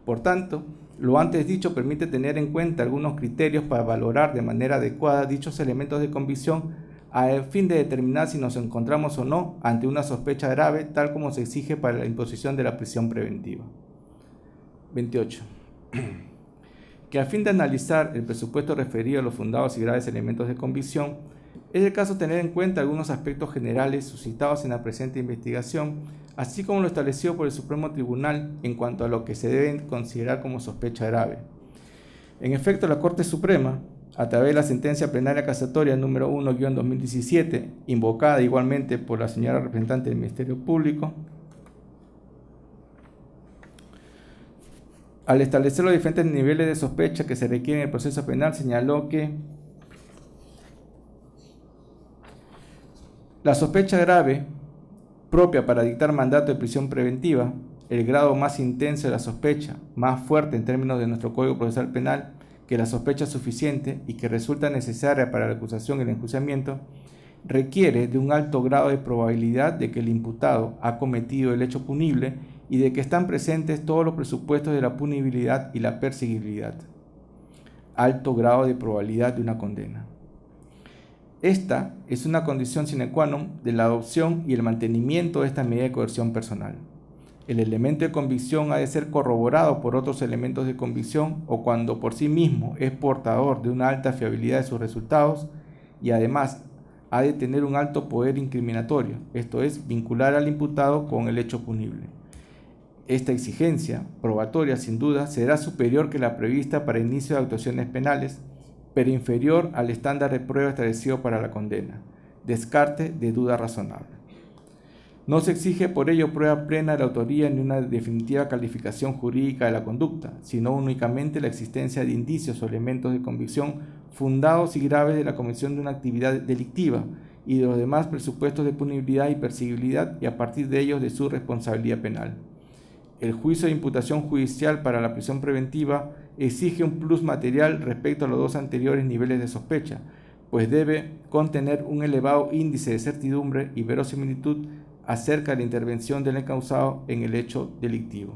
Por tanto, lo antes dicho permite tener en cuenta algunos criterios para valorar de manera adecuada dichos elementos de convicción a fin de determinar si nos encontramos o no ante una sospecha grave, tal como se exige para la imposición de la prisión preventiva. 28. Que a fin de analizar el presupuesto referido a los fundados y graves elementos de convicción, es el caso tener en cuenta algunos aspectos generales suscitados en la presente investigación, así como lo establecido por el Supremo Tribunal en cuanto a lo que se debe considerar como sospecha grave. En efecto, la Corte Suprema, a través de la sentencia plenaria casatoria número 1-2017, invocada igualmente por la señora representante del Ministerio Público, al establecer los diferentes niveles de sospecha que se requieren en el proceso penal, señaló que la sospecha grave propia para dictar mandato de prisión preventiva, el grado más intenso de la sospecha, más fuerte en términos de nuestro Código Procesal Penal que la sospecha suficiente y que resulta necesaria para la acusación y el enjuiciamiento, requiere de un alto grado de probabilidad de que el imputado ha cometido el hecho punible y de que están presentes todos los presupuestos de la punibilidad y la perseguibilidad. Alto grado de probabilidad de una condena. Esta es una condición sine qua non de la adopción y el mantenimiento de esta medida de coerción personal. El elemento de convicción ha de ser corroborado por otros elementos de convicción o cuando por sí mismo es portador de una alta fiabilidad de sus resultados y además ha de tener un alto poder incriminatorio, esto es, vincular al imputado con el hecho punible. Esta exigencia probatoria, sin duda, será superior que la prevista para inicio de actuaciones penales, pero inferior al estándar de prueba establecido para la condena. Descarte de duda razonable. No se exige por ello prueba plena de la autoría ni una definitiva calificación jurídica de la conducta, sino únicamente la existencia de indicios o elementos de convicción fundados y graves de la comisión de una actividad delictiva y de los demás presupuestos de punibilidad y perseguibilidad y a partir de ellos de su responsabilidad penal. El juicio de imputación judicial para la prisión preventiva exige un plus material respecto a los dos anteriores niveles de sospecha, pues debe contener un elevado índice de certidumbre y verosimilitud acerca de la intervención del encausado en el hecho delictivo.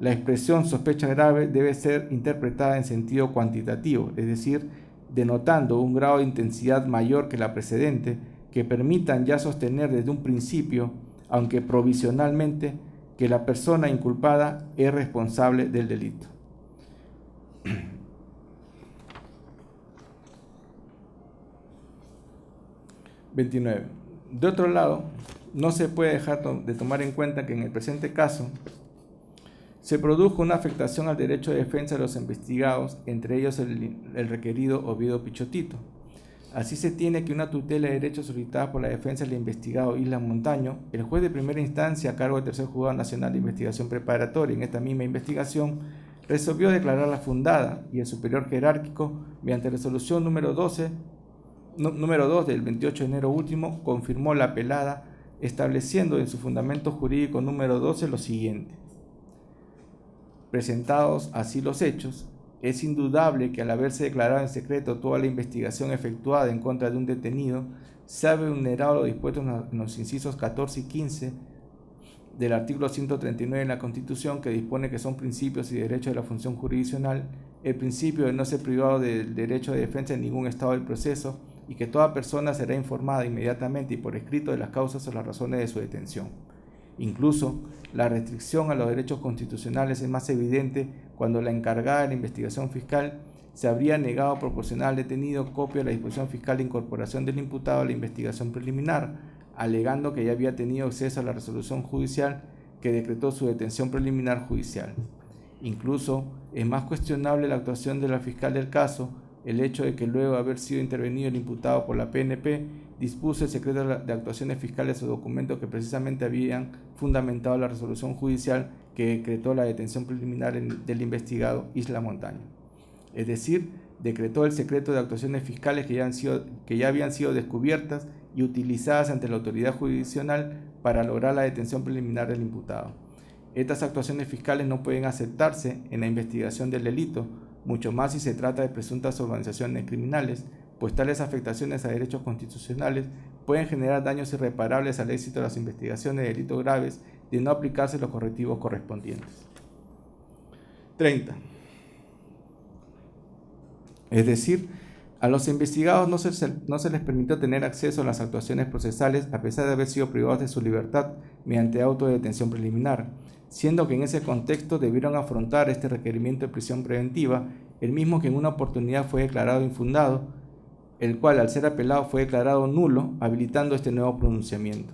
La expresión sospecha grave debe ser interpretada en sentido cuantitativo, es decir, denotando un grado de intensidad mayor que la precedente, que permitan ya sostener desde un principio, aunque provisionalmente, que la persona inculpada es responsable del delito. 29. De otro lado, no se puede dejar de tomar en cuenta que en el presente caso se produjo una afectación al derecho de defensa de los investigados, entre ellos el requerido Oviedo Pichotito. Así se tiene que una tutela de derechos solicitada por la defensa del investigado Isla Montaño, el juez de primera instancia a cargo del Tercer Juzgado Nacional de Investigación Preparatoria en esta misma investigación, resolvió declararla fundada y el superior jerárquico, mediante resolución número 2 del 28 de enero último, confirmó la apelada, estableciendo en su fundamento jurídico número 12 lo siguiente. Presentados así los hechos, es indudable que al haberse declarado en secreto toda la investigación efectuada en contra de un detenido, se ha vulnerado lo dispuesto en los incisos 14 y 15 del artículo 139 de la Constitución, que dispone que son principios y derechos de la función jurisdiccional, el principio de no ser privado del derecho de defensa en ningún estado del proceso y que toda persona será informada inmediatamente y por escrito de las causas o las razones de su detención. Incluso, la restricción a los derechos constitucionales es más evidente cuando la encargada de la investigación fiscal se habría negado a proporcionar al detenido copia de la disposición fiscal de incorporación del imputado a la investigación preliminar, alegando que ya había tenido acceso a la resolución judicial que decretó su detención preliminar judicial. Incluso, es más cuestionable la actuación de la fiscal del caso, el hecho de que luego de haber sido intervenido el imputado por la PNP, dispuso el secreto de actuaciones fiscales o documentos que precisamente habían fundamentado la resolución judicial que decretó la detención preliminar del investigado Isla Montaño. Es decir, decretó el secreto de actuaciones fiscales que ya habían sido descubiertas y utilizadas ante la autoridad jurisdiccional para lograr la detención preliminar del imputado. Estas actuaciones fiscales no pueden aceptarse en la investigación del delito, mucho más si se trata de presuntas organizaciones criminales, pues tales afectaciones a derechos constitucionales pueden generar daños irreparables al éxito de las investigaciones de delitos graves de no aplicarse los correctivos correspondientes. 30. Es decir, a los investigados no se les permitió tener acceso a las actuaciones procesales a pesar de haber sido privados de su libertad mediante auto de detención preliminar, siendo que en ese contexto debieron afrontar este requerimiento de prisión preventiva, el mismo que en una oportunidad fue declarado infundado, el cual al ser apelado fue declarado nulo, habilitando este nuevo pronunciamiento.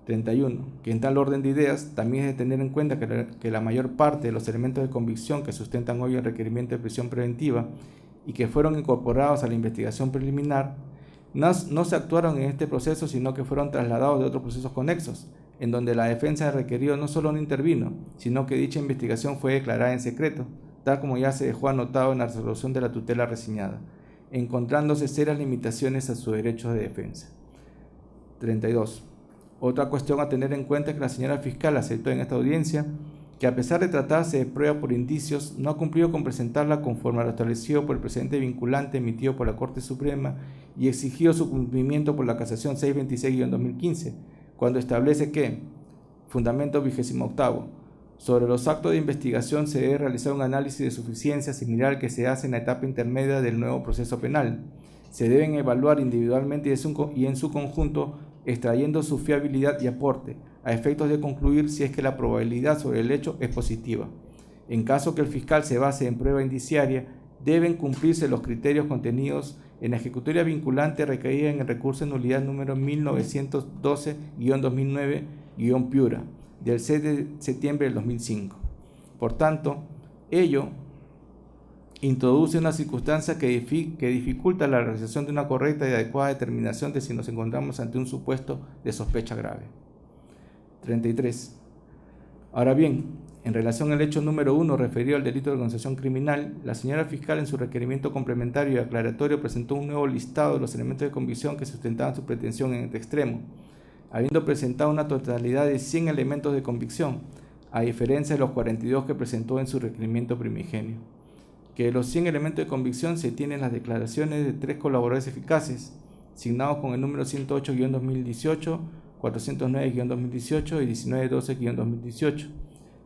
31. Que en tal orden de ideas también es de tener en cuenta que la mayor parte de los elementos de convicción que sustentan hoy el requerimiento de prisión preventiva y que fueron incorporados a la investigación preliminar, no se actuaron en este proceso, sino que fueron trasladados de otros procesos conexos, en donde la defensa del requerido no solo no intervino, sino que dicha investigación fue declarada en secreto, tal como ya se dejó anotado en la resolución de la tutela reseñada, encontrándose serias limitaciones a su derecho de defensa. 32. Otra cuestión a tener en cuenta es que la señora fiscal aceptó en esta audiencia que a pesar de tratarse de prueba por indicios, no ha cumplido con presentarla conforme a lo establecido por el precedente vinculante emitido por la Corte Suprema y exigió su cumplimiento por la casación 626-2015, cuando establece que, fundamento 28, sobre los actos de investigación se debe realizar un análisis de suficiencia similar al que se hace en la etapa intermedia del nuevo proceso penal. Se deben evaluar individualmente y en su conjunto, extrayendo su fiabilidad y aporte, a efectos de concluir si es que la probabilidad sobre el hecho es positiva. En caso que el fiscal se base en prueba indiciaria, deben cumplirse los criterios contenidos en la ejecutoria vinculante recaída en el recurso de nulidad número 1912-2009-Piura, del 6 de septiembre del 2005. Por tanto, ello introduce una circunstancia que dificulta la realización de una correcta y adecuada determinación de si nos encontramos ante un supuesto de sospecha grave. 33. Ahora bien, en relación al hecho número 1 referido al delito de organización criminal, la señora fiscal en su requerimiento complementario y aclaratorio presentó un nuevo listado de los elementos de convicción que sustentaban su pretensión en este extremo, habiendo presentado una totalidad de 100 elementos de convicción, a diferencia de los 42 que presentó en su requerimiento primigenio. Que de los 100 elementos de convicción se tienen las declaraciones de 3 colaboradores eficaces, signados con el número 108-2018, 409-2018 y 1912-2018.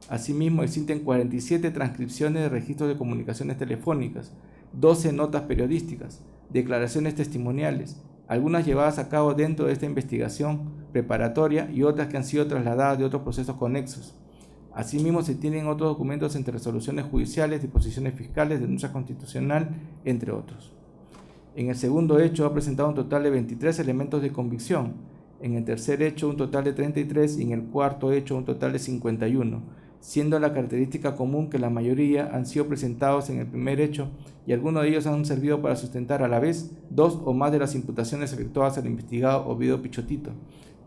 Asimismo, existen 47 transcripciones de registros de comunicaciones telefónicas, 12 notas periodísticas, declaraciones testimoniales, algunas llevadas a cabo dentro de esta investigación preparatoria y otras que han sido trasladadas de otros procesos conexos. Asimismo, se tienen otros documentos entre resoluciones judiciales, disposiciones fiscales, denuncia constitucional, entre otros. En el segundo hecho ha presentado un total de 23 elementos de convicción, en el tercer hecho un total de 33 y en el cuarto hecho un total de 51, siendo la característica común que la mayoría han sido presentados en el primer hecho y algunos de ellos han servido para sustentar a la vez 2 o más de las imputaciones efectuadas al investigado Oviedo Pichotito,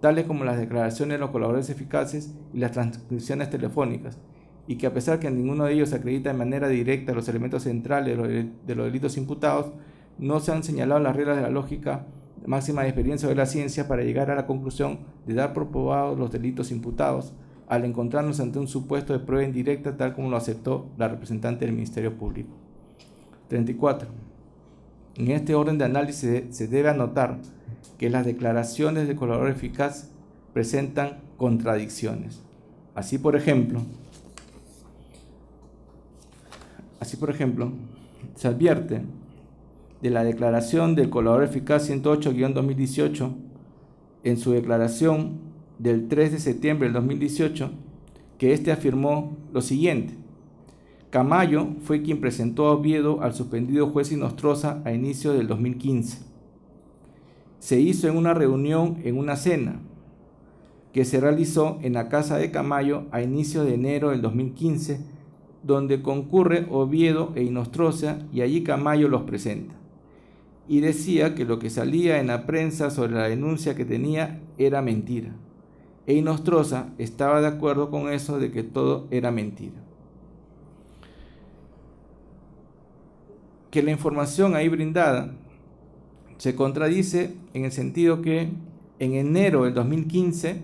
tales como las declaraciones de los colaboradores eficaces y las transcripciones telefónicas, y que a pesar que ninguno de ellos acredita de manera directa los elementos centrales de los delitos imputados, no se han señalado las reglas de la lógica máxima de experiencia de la ciencia para llegar a la conclusión de dar por probados los delitos imputados, al encontrarnos ante un supuesto de prueba indirecta tal como lo aceptó la representante del Ministerio Público. 34. En este orden de análisis se debe anotar que las declaraciones del colaborador eficaz presentan contradicciones. Así por ejemplo, se advierte de la declaración del colaborador eficaz 108-2018 en su declaración del 3 de septiembre del 2018, que éste afirmó lo siguiente: Camayo fue quien presentó a Oviedo al suspendido juez Inostroza a inicio del 2015. Se hizo en una reunión en una cena que se realizó en la casa de Camayo a inicio de enero del 2015, donde concurre Oviedo e Inostroza y allí Camayo los presenta. Y decía que lo que salía en la prensa sobre la denuncia que tenía era mentira. E Inostroza estaba de acuerdo con eso de que todo era mentira. Que la información ahí brindada se contradice en el sentido que en enero del 2015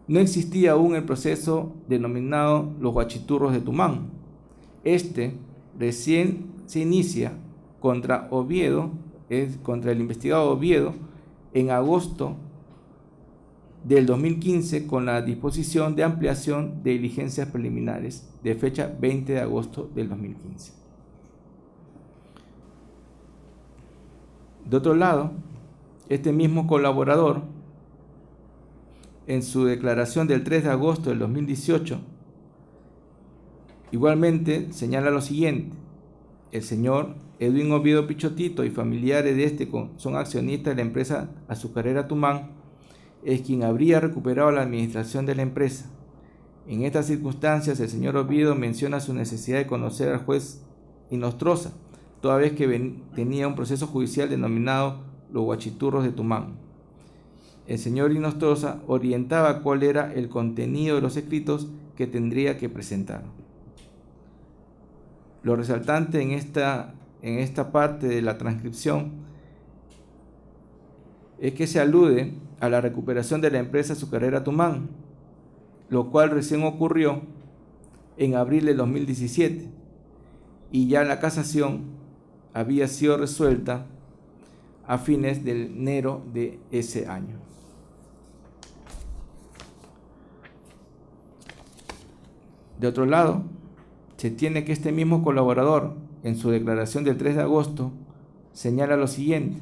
no existía aún el proceso denominado los guachiturros de Tumán. Este recién se inicia contra Oviedo, contra el investigado Oviedo, en agosto del 2015 con la disposición de ampliación de diligencias preliminares de fecha 20 de agosto del 2015. De otro lado, este mismo colaborador, en su declaración del 3 de agosto del 2018, igualmente señala lo siguiente: el señor Edwin Oviedo Pichotito y familiares de este son accionistas de la empresa azucarera Tumán, es quien habría recuperado la administración de la empresa. En estas circunstancias, el señor Oviedo menciona su necesidad de conocer al juez Inostroza, toda vez que tenía un proceso judicial denominado Los Guachiturros de Tumán. El señor Inostroza orientaba cuál era el contenido de los escritos que tendría que presentar. Lo resaltante en esta parte de la transcripción es que se alude a la recuperación de la empresa azucarera Tumán, lo cual recién ocurrió en abril de 2017 y ya la casación había sido resuelta a fines de enero de ese año. De otro lado, se tiene que este mismo colaborador, en su declaración del 3 de agosto, señala lo siguiente: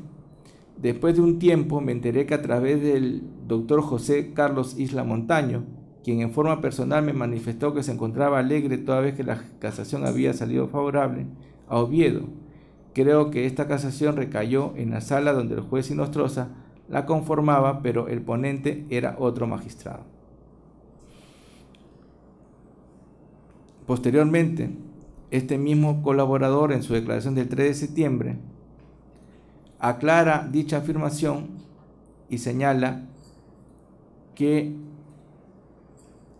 después de un tiempo me enteré que a través del doctor José Carlos Isla Montaño, quien en forma personal me manifestó que se encontraba alegre toda vez que la casación había salido favorable a Oviedo. Creo que esta casación recayó en la sala donde el juez Inostroza la conformaba, pero el ponente era otro magistrado. Posteriormente, este mismo colaborador, en su declaración del 3 de septiembre, aclara dicha afirmación y señala que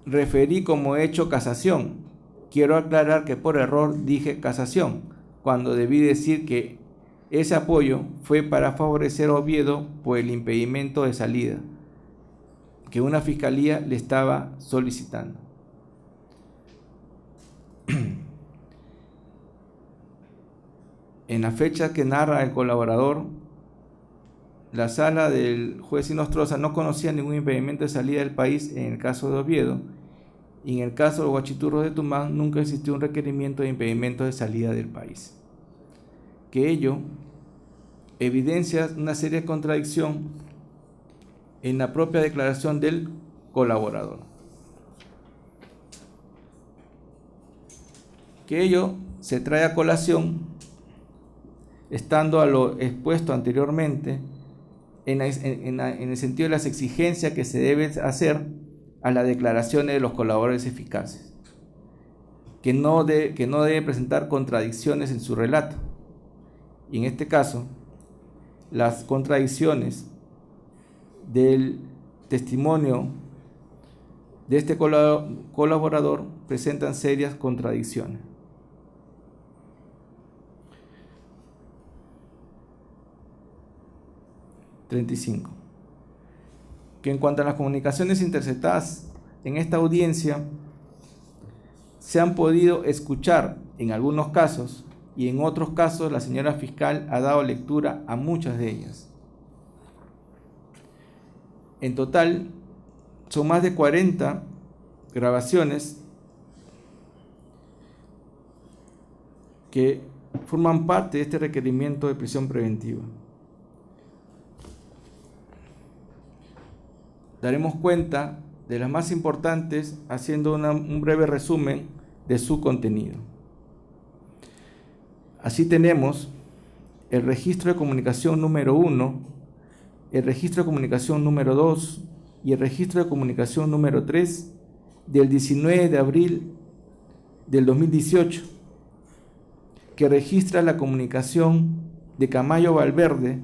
referí como hecho casación. Quiero aclarar que por error dije casación, cuando debí decir que ese apoyo fue para favorecer a Oviedo por el impedimento de salida que una fiscalía le estaba solicitando. En la fecha que narra el colaborador, la sala del juez Inostroza no conocía ningún impedimento de salida del país en el caso de Oviedo, y en el caso de los Guachiturros de Tumán nunca existió un requerimiento de impedimento de salida del país. Que ello evidencia una seria contradicción en la propia declaración del colaborador. Que ello se trae a colación estando a lo expuesto anteriormente en el sentido de las exigencias que se debe hacer a las declaraciones de los colaboradores eficaces, que no debe presentar contradicciones en su relato. Y en este caso, las contradicciones del testimonio de este colaborador presentan serias contradicciones. Que en cuanto a las comunicaciones interceptadas en esta audiencia, se han podido escuchar en algunos casos y en otros casos la señora fiscal ha dado lectura a muchas de ellas. En total, son más de 40 grabaciones que forman parte de este requerimiento de prisión preventiva. Daremos cuenta de las más importantes haciendo un breve resumen de su contenido. Así tenemos el registro de comunicación número 1, el registro de comunicación número 2 y el registro de comunicación número 3 del 19 de abril del 2018, que registra la comunicación de Camayo Valverde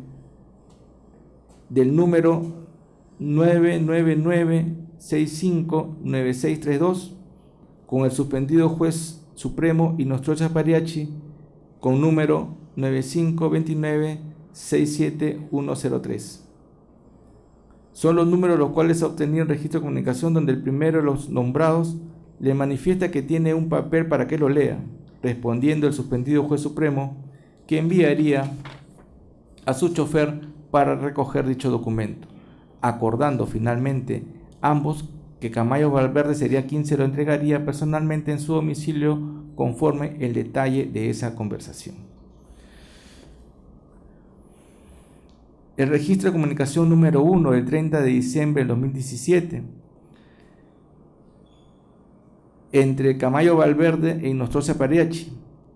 del número 999659632 con el suspendido juez supremo Inostroza Pariachi con número 9529-67103. Son los números los cuales se ha obtenido el registro de comunicación, donde el primero de los nombrados le manifiesta que tiene un papel para que lo lea, respondiendo el suspendido juez supremo que enviaría a su chofer para recoger dicho documento. acordando finalmente ambos que Camayo Valverde sería quien se lo entregaría personalmente en su domicilio conforme el detalle de esa conversación. El registro de comunicación número 1 del 30 de diciembre del 2017 entre Camayo Valverde e Inostroza Pareachi,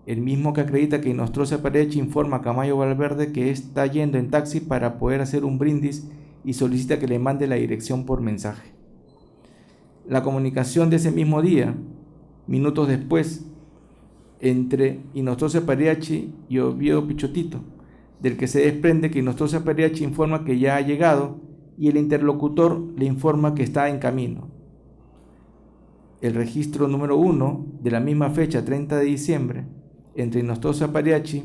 el mismo que acredita que Inostroza Pareachi informa a Camayo Valverde que está yendo en taxi para poder hacer un brindis y solicita que le mande la dirección por mensaje. La comunicación de ese mismo día, minutos después, entre Inostroza Pareachi y Oviedo Pichotito, del que se desprende que Inostroza Pareachi informa que ya ha llegado y el interlocutor le informa que está en camino. El registro número 1 de la misma fecha, 30 de diciembre, entre Inostroza Pareachi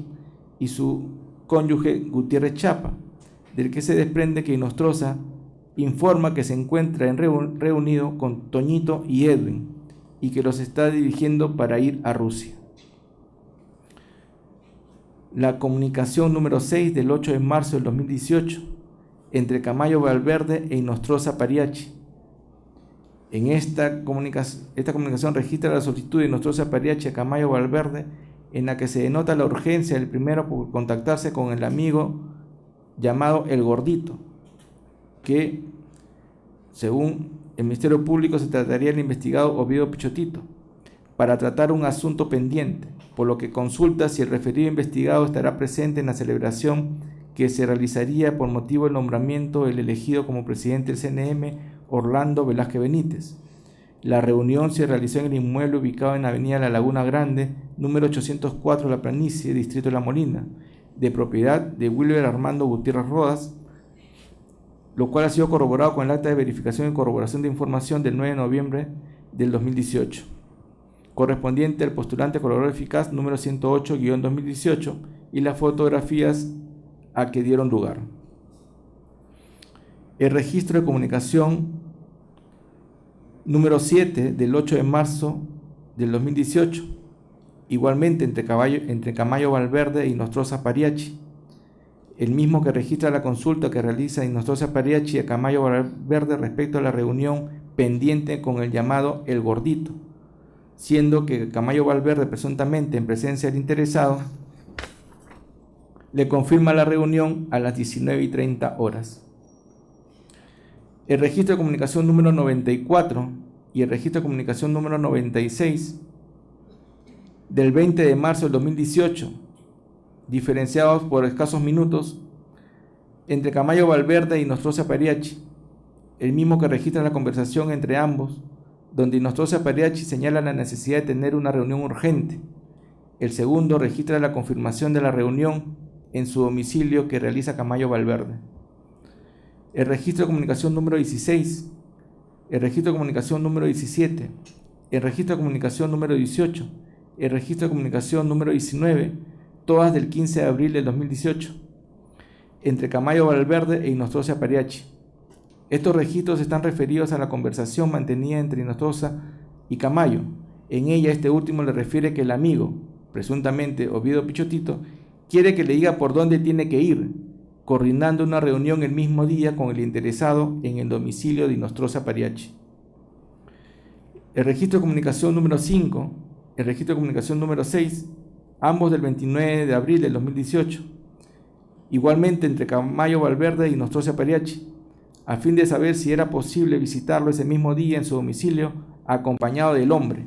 y su cónyuge Gutiérrez Chapa, del que se desprende que Inostroza informa que se encuentra reunido con Toñito y Edwin y que los está dirigiendo para ir a Rusia. La comunicación número 6 del 8 de marzo del 2018 entre Camayo Valverde e Inostroza Pareachi. En esta comunicación registra la solicitud de Inostroza Pareachi a Camayo Valverde, en la que se denota la urgencia del primero por contactarse con el amigo llamado El Gordito, que según el Ministerio Público se trataría del investigado Oviedo Pichotito, para tratar un asunto pendiente, por lo que consulta si el referido investigado estará presente en la celebración que se realizaría por motivo del nombramiento del elegido como presidente del CNM, Orlando Velázquez Benítez. La reunión se realizó en el inmueble ubicado en Avenida La Laguna Grande, número 804 La Planicie, Distrito de La Molina, de propiedad de Wilber Armando Gutiérrez Rodas, lo cual ha sido corroborado con el acta de verificación y corroboración de información del 9 de noviembre del 2018, correspondiente al postulante colaborador eficaz número 108-2018 y las fotografías a que dieron lugar. El registro de comunicación número 7 del 8 de marzo del 2018, igualmente entre Camayo Valverde e Inostroza Pareachi, el mismo que registra la consulta que realiza Inostroza Pareachi a Camayo Valverde respecto a la reunión pendiente con el llamado El Gordito, siendo que Camayo Valverde, presuntamente en presencia del interesado, le confirma la reunión a las 19:30 horas. El registro de comunicación número 94 y el registro de comunicación número 96 del 20 de marzo del 2018, diferenciados por escasos minutos, entre Camayo Valverde e Inostroza Pareachi, el mismo que registra la conversación entre ambos, donde Inostroza Pareachi señala la necesidad de tener una reunión urgente. El segundo registra la confirmación de la reunión en su domicilio que realiza Camayo Valverde. El registro de comunicación número 16, el registro de comunicación número 17, el registro de comunicación número 18, el registro de comunicación número 19, todas del 15 de abril del 2018, entre Camayo Valverde e Inostroza Pareachi. Estos registros están referidos a la conversación mantenida entre Inostroza y Camayo. En ella, este último le refiere que el amigo, presuntamente Oviedo Pichotito, quiere que le diga por dónde tiene que ir, coordinando una reunión el mismo día con el interesado en el domicilio de Inostroza Pareachi. El registro de comunicación número 5, el registro de comunicación número 6, ambos del 29 de abril del 2018, igualmente entre Camayo Valverde y Inostroza Pareachi, a fin de saber si era posible visitarlo ese mismo día en su domicilio acompañado del hombre,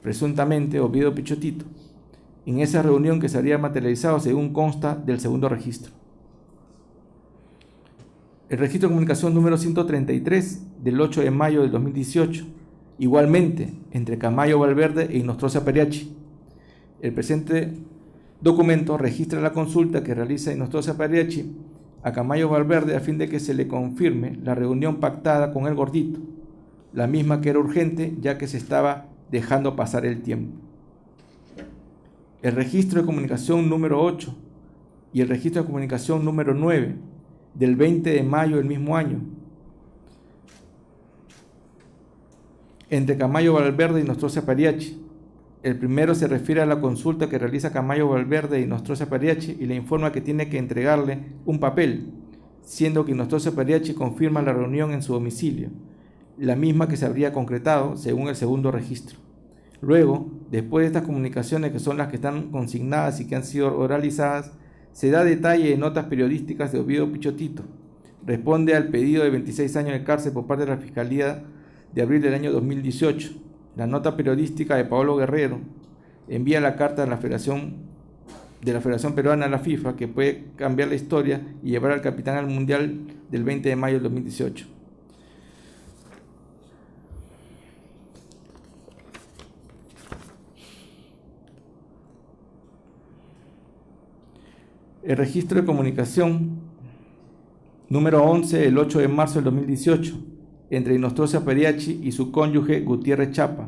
presuntamente Oviedo Pichotito, en esa reunión que se habría materializado según consta del segundo registro. El registro de comunicación número 133 del 8 de mayo del 2018, igualmente entre Camayo Valverde e Inostroza Pareachi. El presente documento registra la consulta que realiza Inostroza Pareachi a Camayo Valverde a fin de que se le confirme la reunión pactada con el Gordito, la misma que era urgente ya que se estaba dejando pasar el tiempo. El registro de comunicación número 8 y el registro de comunicación número 9 del 20 de mayo del mismo año, entre Camayo Valverde y Inostroza Pareachi. El primero se refiere a la consulta que realiza Camayo Valverde y Inostroza Pareachi y le informa que tiene que entregarle un papel siendo que Inostroza Pariachi confirma la reunión en su domicilio, la misma que se habría concretado según el segundo registro. Luego, después de estas comunicaciones, que son las que están consignadas y que han sido oralizadas, se da detalle de notas periodísticas de Oviedo Pichotito. Responde al pedido de 26 años de cárcel por parte de la Fiscalía de abril del año 2018. La nota periodística de Paolo Guerrero envía la carta de la Federación Peruana a la FIFA, que puede cambiar la historia y llevar al capitán al Mundial del 20 de mayo del 2018. El registro de comunicación número 11 del 8 de marzo del 2018 entre Inostroza Pariachi y su cónyuge Gutiérrez Chapa,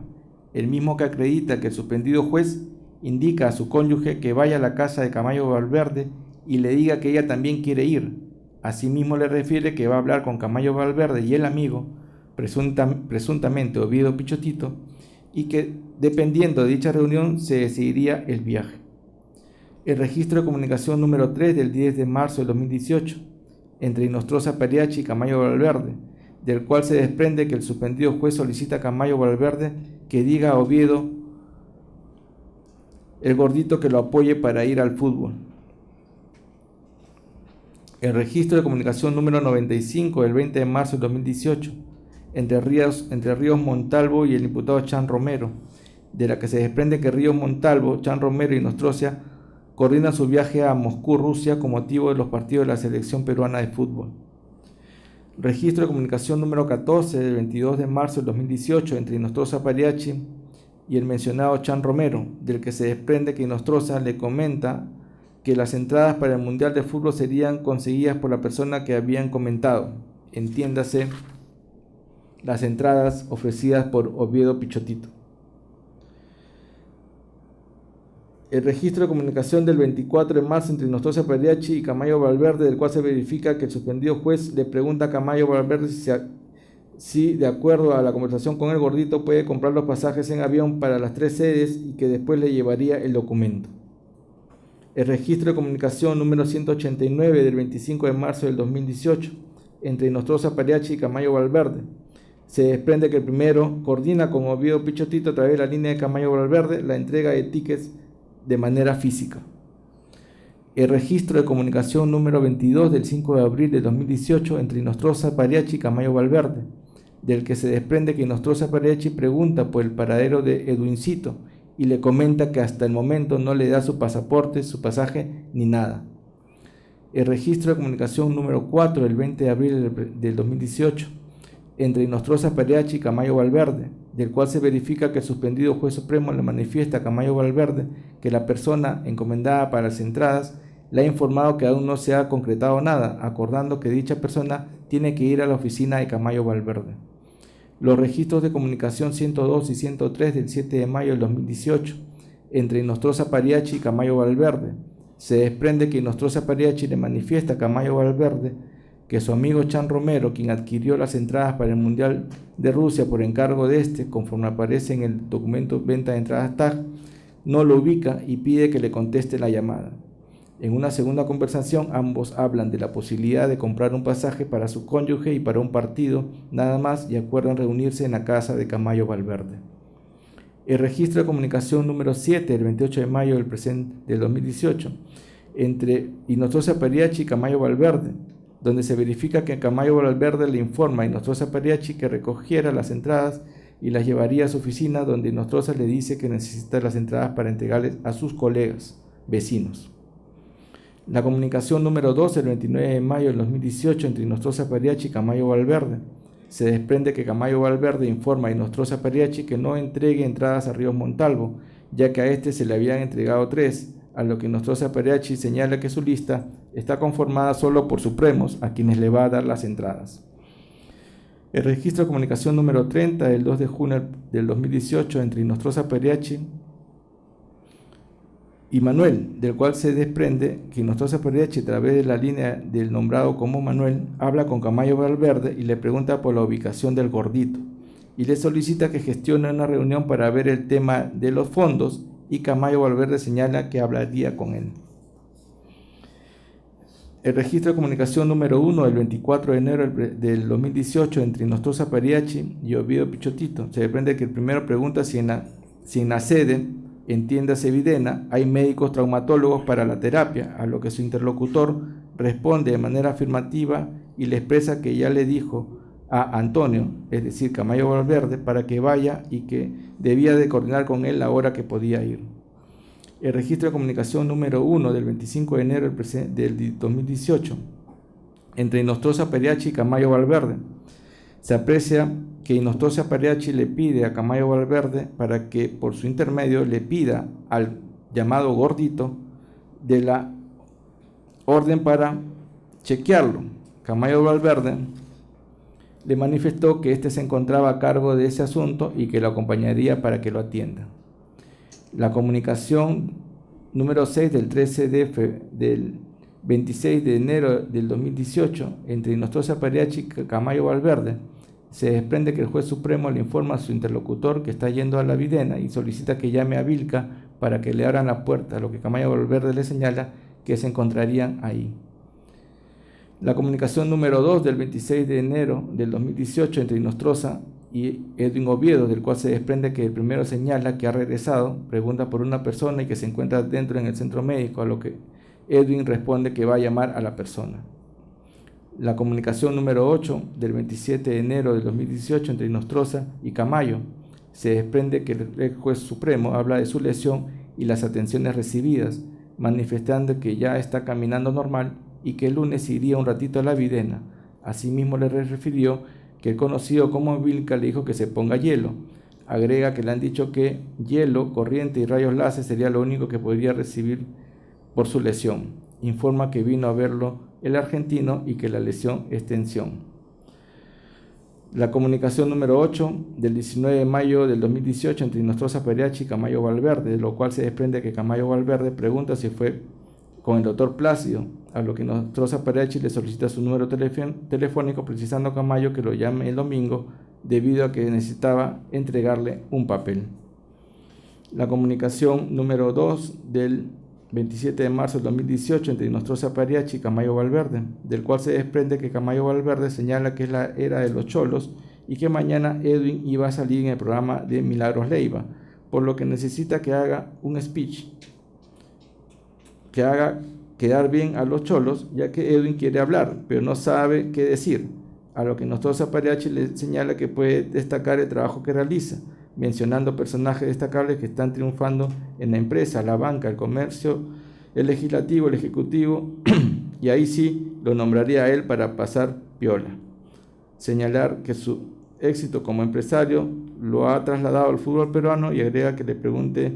el mismo que acredita que el suspendido juez indica a su cónyuge que vaya a la casa de Camayo Valverde y le diga que ella también quiere ir. Asimismo le refiere que va a hablar con Camayo Valverde y el amigo, presuntamente Oviedo Pichotito, y que dependiendo de dicha reunión se decidiría el viaje. El registro de comunicación número 3 del 10 de marzo del 2018 entre Inostroza Pariachi y Camayo Valverde, del cual se desprende que el suspendido juez solicita a Camayo Valverde que diga a Oviedo el gordito que lo apoye para ir al fútbol. El registro de comunicación número 95 del 20 de marzo del 2018 entre Ríos Montalvo y el imputado Chan Romero, de la que se desprende que Ríos Montalvo, Chan Romero y Inostroza coordinan su viaje a Moscú, Rusia, con motivo de los partidos de la selección peruana de fútbol. Registro de comunicación número 14 del 22 de marzo del 2018 entre Inostroza Pariachi y el mencionado Chan Romero, del que se desprende que Inostroza le comenta que las entradas para el Mundial de Fútbol serían conseguidas por la persona que habían comentado, entiéndase, las entradas ofrecidas por Oviedo Pichotito. El registro de comunicación del 24 de marzo entre Inostroza Pariachi y Camayo Valverde, del cual se verifica que el suspendido juez le pregunta a Camayo Valverde si de acuerdo a la conversación con el gordito puede comprar los pasajes en avión para las 3 sedes y que después le llevaría el documento. El registro de comunicación número 189 del 25 de marzo del 2018 entre Inostroza Pariachi y Camayo Valverde. Se desprende que el primero coordina con Oviedo Pichotito a través de la línea de Camayo Valverde la entrega de tickets de manera física. El registro de comunicación número 22 del 5 de abril de 2018 entre Inostroza Pariachi y Camayo Valverde, del que se desprende que Inostroza Pariachi pregunta por el paradero de Edwincito y le comenta que hasta el momento no le da su pasaporte, su pasaje ni nada. El registro de comunicación número 4 del 20 de abril del 2018 entre Inostroza Pariachi y Camayo Valverde, del cual se verifica que el suspendido juez supremo le manifiesta a Camayo Valverde que la persona encomendada para las entradas le ha informado que aún no se ha concretado nada, acordando que dicha persona tiene que ir a la oficina de Camayo Valverde. Los registros de comunicación 102 y 103 del 7 de mayo del 2018 entre Inostroza Pariachi y Camayo Valverde, se desprende que Inostroza Pariachi le manifiesta a Camayo Valverde que su amigo Chan Romero, quien adquirió las entradas para el Mundial de Rusia por encargo de este, conforme aparece en el documento Venta de Entradas TAG, no lo ubica y pide que le conteste la llamada. En una segunda conversación, ambos hablan de la posibilidad de comprar un pasaje para su cónyuge y para un partido, nada más, y acuerdan reunirse en la casa de Camayo Valverde. El registro de comunicación número 7 del 28 de mayo del 2018 entre Inostroza Pariachi y Camayo Valverde, donde se verifica que Camayo Valverde le informa a Inostroza Pariachi que recogiera las entradas y las llevaría a su oficina, donde Inostroza le dice que necesita las entradas para entregarles a sus colegas, vecinos. La comunicación número 12 del 29 de mayo del 2018 entre Inostroza Pariachi y Camayo Valverde. Se desprende que Camayo Valverde informa a Inostroza Pariachi que no entregue entradas a Ríos Montalvo, ya que a este se le habían entregado 3, a lo que Inostroza Pariachi señala que su lista está conformada solo por supremos, a quienes le va a dar las entradas. El registro de comunicación número 30 del 2 de junio del 2018 entre Inostroza Pariachi y Manuel, del cual se desprende que Inostroza Pariachi, a través de la línea del nombrado como Manuel, habla con Camayo Valverde y le pregunta por la ubicación del gordito, y le solicita que gestione una reunión para ver el tema de los fondos, y Camayo Valverde señala que hablaría con él. El registro de comunicación número 1 del 24 de enero del 2018 entre Inostroza Pariachi y Ovidio Pichotito. Se desprende que el primero pregunta si en la sede, entiéndase Videna, hay médicos traumatólogos para la terapia, a lo que su interlocutor responde de manera afirmativa y le expresa que ya le dijo a Antonio, es decir, Camayo Valverde, para que vaya y que debía de coordinar con él la hora que podía ir. El registro de comunicación número 1 del 25 de enero del 2018 entre Inostroza Pariachi y Camayo Valverde. Se aprecia que Inostroza Pariachi le pide a Camayo Valverde para que por su intermedio le pida al llamado gordito de la orden para chequearlo. Camayo Valverde le manifestó que éste se encontraba a cargo de ese asunto y que lo acompañaría para que lo atienda. La comunicación número 6 del 13 del 26 de enero del 2018 entre Inostroza Pariachi y Camayo Valverde se desprende que el juez supremo le informa a su interlocutor que está yendo a la Videna y solicita que llame a Vilca para que le abran la puerta, a lo que Camayo Valverde le señala que se encontrarían ahí. La comunicación número 2 del 26 de enero del 2018 entre Inostroza y Edwin Oviedo, del cual se desprende que el primero señala que ha regresado, pregunta por una persona y que se encuentra dentro en el centro médico, a lo que Edwin responde que va a llamar a la persona. La comunicación número 8 del 27 de enero del 2018 entre Inostroza y Camayo, se desprende que el juez supremo habla de su lesión y las atenciones recibidas, manifestando que ya está caminando normal y que el lunes iría un ratito a la Videna. Asimismo le refirió que el conocido como Vilca le dijo que se ponga hielo. Agrega que le han dicho que hielo, corriente y rayos láser sería lo único que podría recibir por su lesión. Informa que vino a verlo el argentino y que la lesión es tensión. La comunicación número 8 del 19 de mayo del 2018 entre Inostroza Pariachi y Camayo Valverde, de lo cual se desprende que Camayo Valverde pregunta si fue con el doctor Plácido, a lo que Inostroza Pariachi le solicita su número telefónico, precisando a Camayo que lo llame el domingo debido a que necesitaba entregarle un papel. La comunicación número 2 del 27 de marzo del 2018 entre Inostroza Pariachi y Camayo Valverde, del cual se desprende que Camayo Valverde señala que es la era de los cholos y que mañana Edwin iba a salir en el programa de Milagros Leiva, por lo que necesita que haga un speech que haga quedar bien a los cholos, ya que Edwin quiere hablar, pero no sabe qué decir, a lo que Inostroza Pariachi le señala que puede destacar el trabajo que realiza, mencionando personajes destacables que están triunfando en la empresa, la banca, el comercio, el legislativo, el ejecutivo, y ahí sí lo nombraría a él para pasar piola. Señalar que su éxito como empresario lo ha trasladado al fútbol peruano y agrega que le pregunte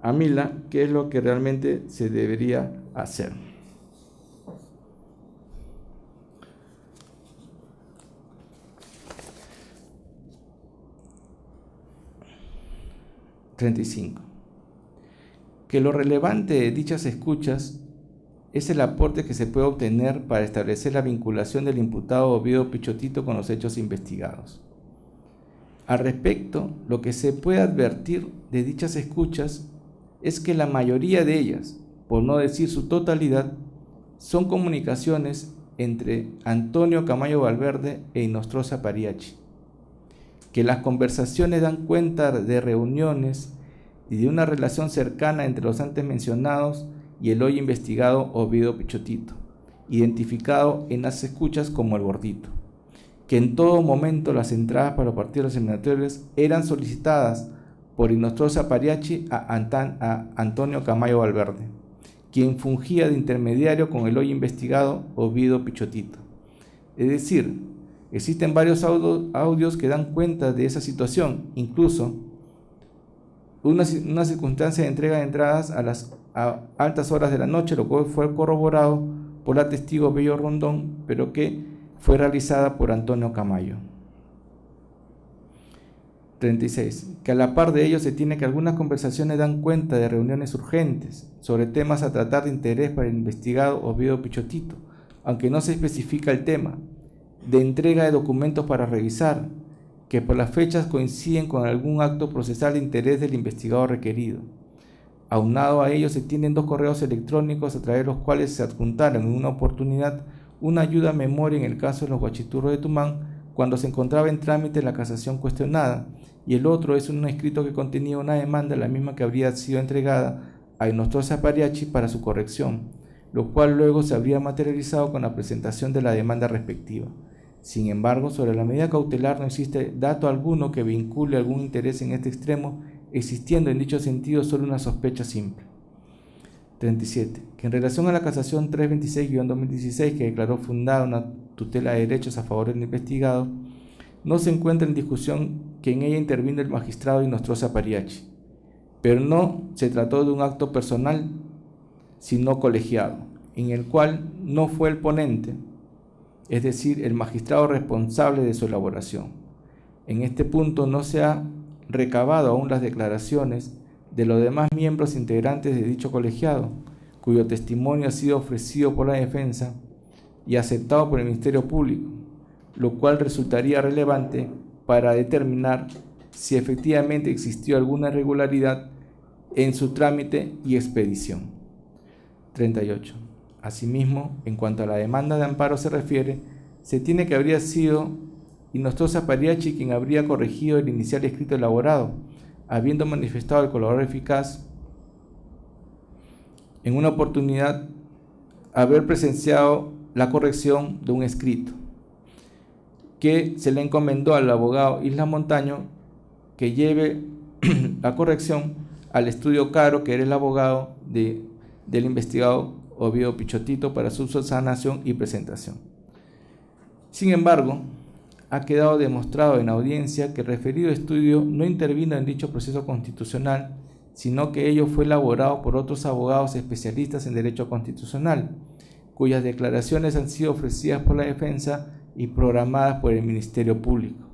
a Mila qué es lo que realmente se debería hacer. Que lo relevante de dichas escuchas es el aporte que se puede obtener para establecer la vinculación del imputado Ovidio Pichotito con los hechos investigados. Al respecto, lo que se puede advertir de dichas escuchas es que la mayoría de ellas, por no decir su totalidad, son comunicaciones entre Antonio Camayo Valverde e Inostroza Pariachi, que las conversaciones dan cuenta de reuniones y de una relación cercana entre los antes mencionados y el hoy investigado Ovidio Pichotito, identificado en las escuchas como el gordito, que en todo momento las entradas para los partidos eliminatorios eran solicitadas por Inostroza Pariachi a Antonio Camayo Valverde, quien fungía de intermediario con el hoy investigado Ovidio Pichotito. Es decir, existen varios audios que dan cuenta de esa situación, incluso una circunstancia de entrega de entradas a altas horas de la noche, lo cual fue corroborado por la testigo Bello Rondón, pero que fue realizada por Antonio Camayo. 36. Que a la par de ello se tiene que algunas conversaciones dan cuenta de reuniones urgentes sobre temas a tratar de interés para el investigado Ovidio Pichotito, aunque no se especifica el tema, de entrega de documentos para revisar, que por las fechas coinciden con algún acto procesal de interés del investigado requerido. Aunado a ello, se tienen 2 correos electrónicos a través de los cuales se adjuntaron en una oportunidad una ayuda a memoria en el caso de los Guachiturros de Tumán, cuando se encontraba en trámite la casación cuestionada, y el otro es un escrito que contenía una demanda, la misma que habría sido entregada a Nostroza Pariachi para su corrección, lo cual luego se habría materializado con la presentación de la demanda respectiva. Sin embargo, sobre la medida cautelar no existe dato alguno que vincule algún interés en este extremo, existiendo en dicho sentido solo una sospecha simple. 37. Que en relación a la casación 326-2016, que declaró fundada una tutela de derechos a favor del investigado, no se encuentra en discusión que en ella intervino el magistrado Nostroza Pariachi, pero no se trató de un acto personal, sino colegiado, en el cual no fue el ponente, es decir, el magistrado responsable de su elaboración. En este punto no se ha recabado aún las declaraciones de los demás miembros integrantes de dicho colegiado, cuyo testimonio ha sido ofrecido por la defensa y aceptado por el Ministerio Público, lo cual resultaría relevante para determinar si efectivamente existió alguna irregularidad en su trámite y expedición. 38. Asimismo, en cuanto a la demanda de amparo se refiere, se tiene que habría sido Nostroza Pariachi quien habría corregido el inicial escrito elaborado, habiendo manifestado al colaborador eficaz en una oportunidad haber presenciado la corrección de un escrito, que se le encomendó al abogado Isla Montaño que lleve la corrección al estudio Caro, que era el abogado del investigado Oviedo Pichotito, para su subsanación y presentación. Sin embargo, ha quedado demostrado en audiencia que el referido estudio no intervino en dicho proceso constitucional, sino que ello fue elaborado por otros abogados especialistas en derecho constitucional, cuyas declaraciones han sido ofrecidas por la defensa y programadas por el Ministerio Público.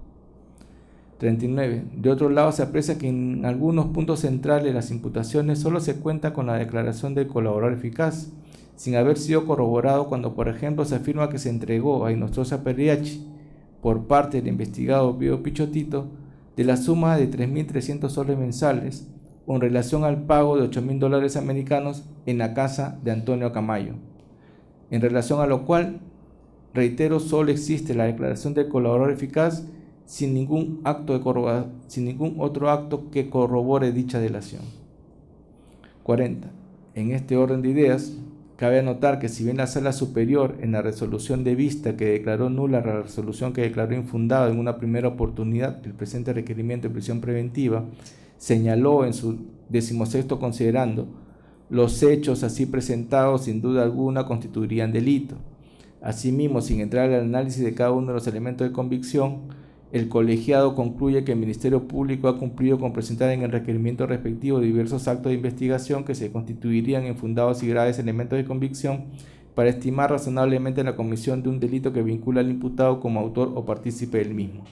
39. De otro lado, se aprecia que en algunos puntos centrales de las imputaciones solo se cuenta con la declaración del colaborador eficaz, sin haber sido corroborado cuando, por ejemplo, se afirma que se entregó a Nostroza Pariachi por parte del investigado Oviedo Pichotito de la suma de 3.300 soles mensuales con relación al pago de $8.000 americanos en la casa de Antonio Camayo, en relación a lo cual, reitero, solo existe la declaración del colaborador eficaz sin ningún otro acto que corrobore dicha delación. 40. En este orden de ideas, cabe anotar que si bien la Sala Superior, en la resolución de vista que declaró nula la resolución que declaró infundada en una primera oportunidad el presente requerimiento de prisión preventiva, señaló en su 16º considerando los hechos así presentados sin duda alguna constituirían delito. Asimismo, sin entrar al análisis de cada uno de los elementos de convicción, el colegiado concluye que el Ministerio Público ha cumplido con presentar en el requerimiento respectivo diversos actos de investigación que se constituirían en fundados y graves elementos de convicción para estimar razonablemente la comisión de un delito que vincula al imputado como autor o partícipe del mismo.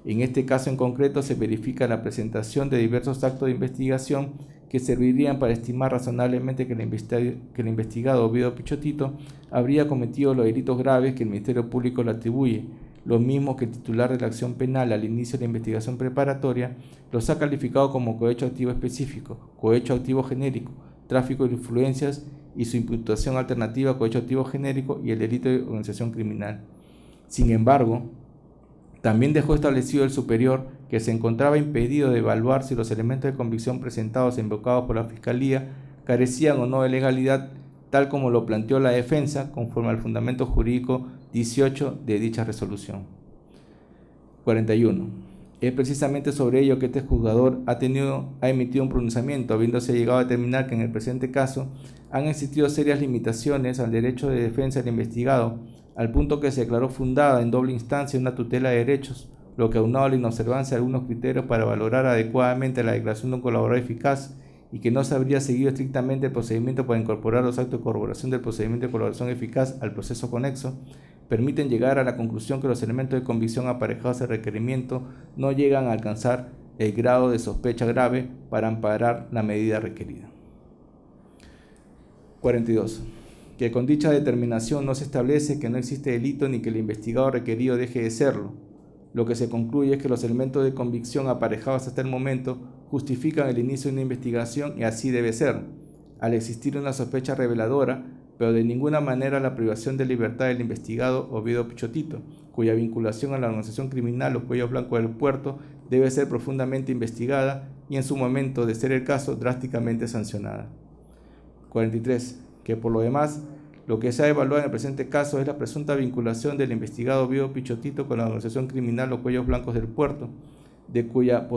En este caso en concreto se verifica la presentación de diversos actos de investigación que servirían para estimar razonablemente que el investigado Oviedo Pichotito habría cometido los delitos graves que el Ministerio Público le atribuye, lo mismo que el titular de la acción penal al inicio de la investigación preparatoria los ha calificado como cohecho activo específico, cohecho activo genérico, tráfico de influencias y su imputación alternativa cohecho activo genérico y el delito de organización criminal. Sin embargo, también dejó establecido el superior que se encontraba impedido de evaluar si los elementos de convicción presentados e invocados por la Fiscalía carecían o no de legalidad, tal como lo planteó la defensa conforme al fundamento jurídico 18 de dicha resolución. 41. Es precisamente sobre ello que este juzgador ha emitido un pronunciamiento, habiéndose llegado a determinar que en el presente caso han existido serias limitaciones al derecho de defensa del investigado, al punto que se declaró fundada en doble instancia una tutela de derechos, lo que aunado a la inobservancia de algunos criterios para valorar adecuadamente la declaración de un colaborador eficaz y que no se habría seguido estrictamente el procedimiento para incorporar los actos de corroboración del procedimiento de colaboración eficaz al proceso conexo, permiten llegar a la conclusión que los elementos de convicción aparejados al requerimiento no llegan a alcanzar el grado de sospecha grave para amparar la medida requerida. 42. Que con dicha determinación no se establece que no existe delito ni que el investigado requerido deje de serlo. Lo que se concluye es que los elementos de convicción aparejados hasta el momento justifican el inicio de una investigación y así debe ser, al existir una sospecha reveladora, pero de ninguna manera la privación de libertad del investigado Oviedo Pichotito, cuya vinculación a la organización criminal Los Cuellos Blancos del Puerto debe ser profundamente investigada y en su momento, de ser el caso, drásticamente sancionada. 43. Que por lo demás, lo que se ha evaluado en el presente caso es la presunta vinculación del investigado Oviedo Pichotito con la organización criminal Los Cuellos Blancos del Puerto, de cuya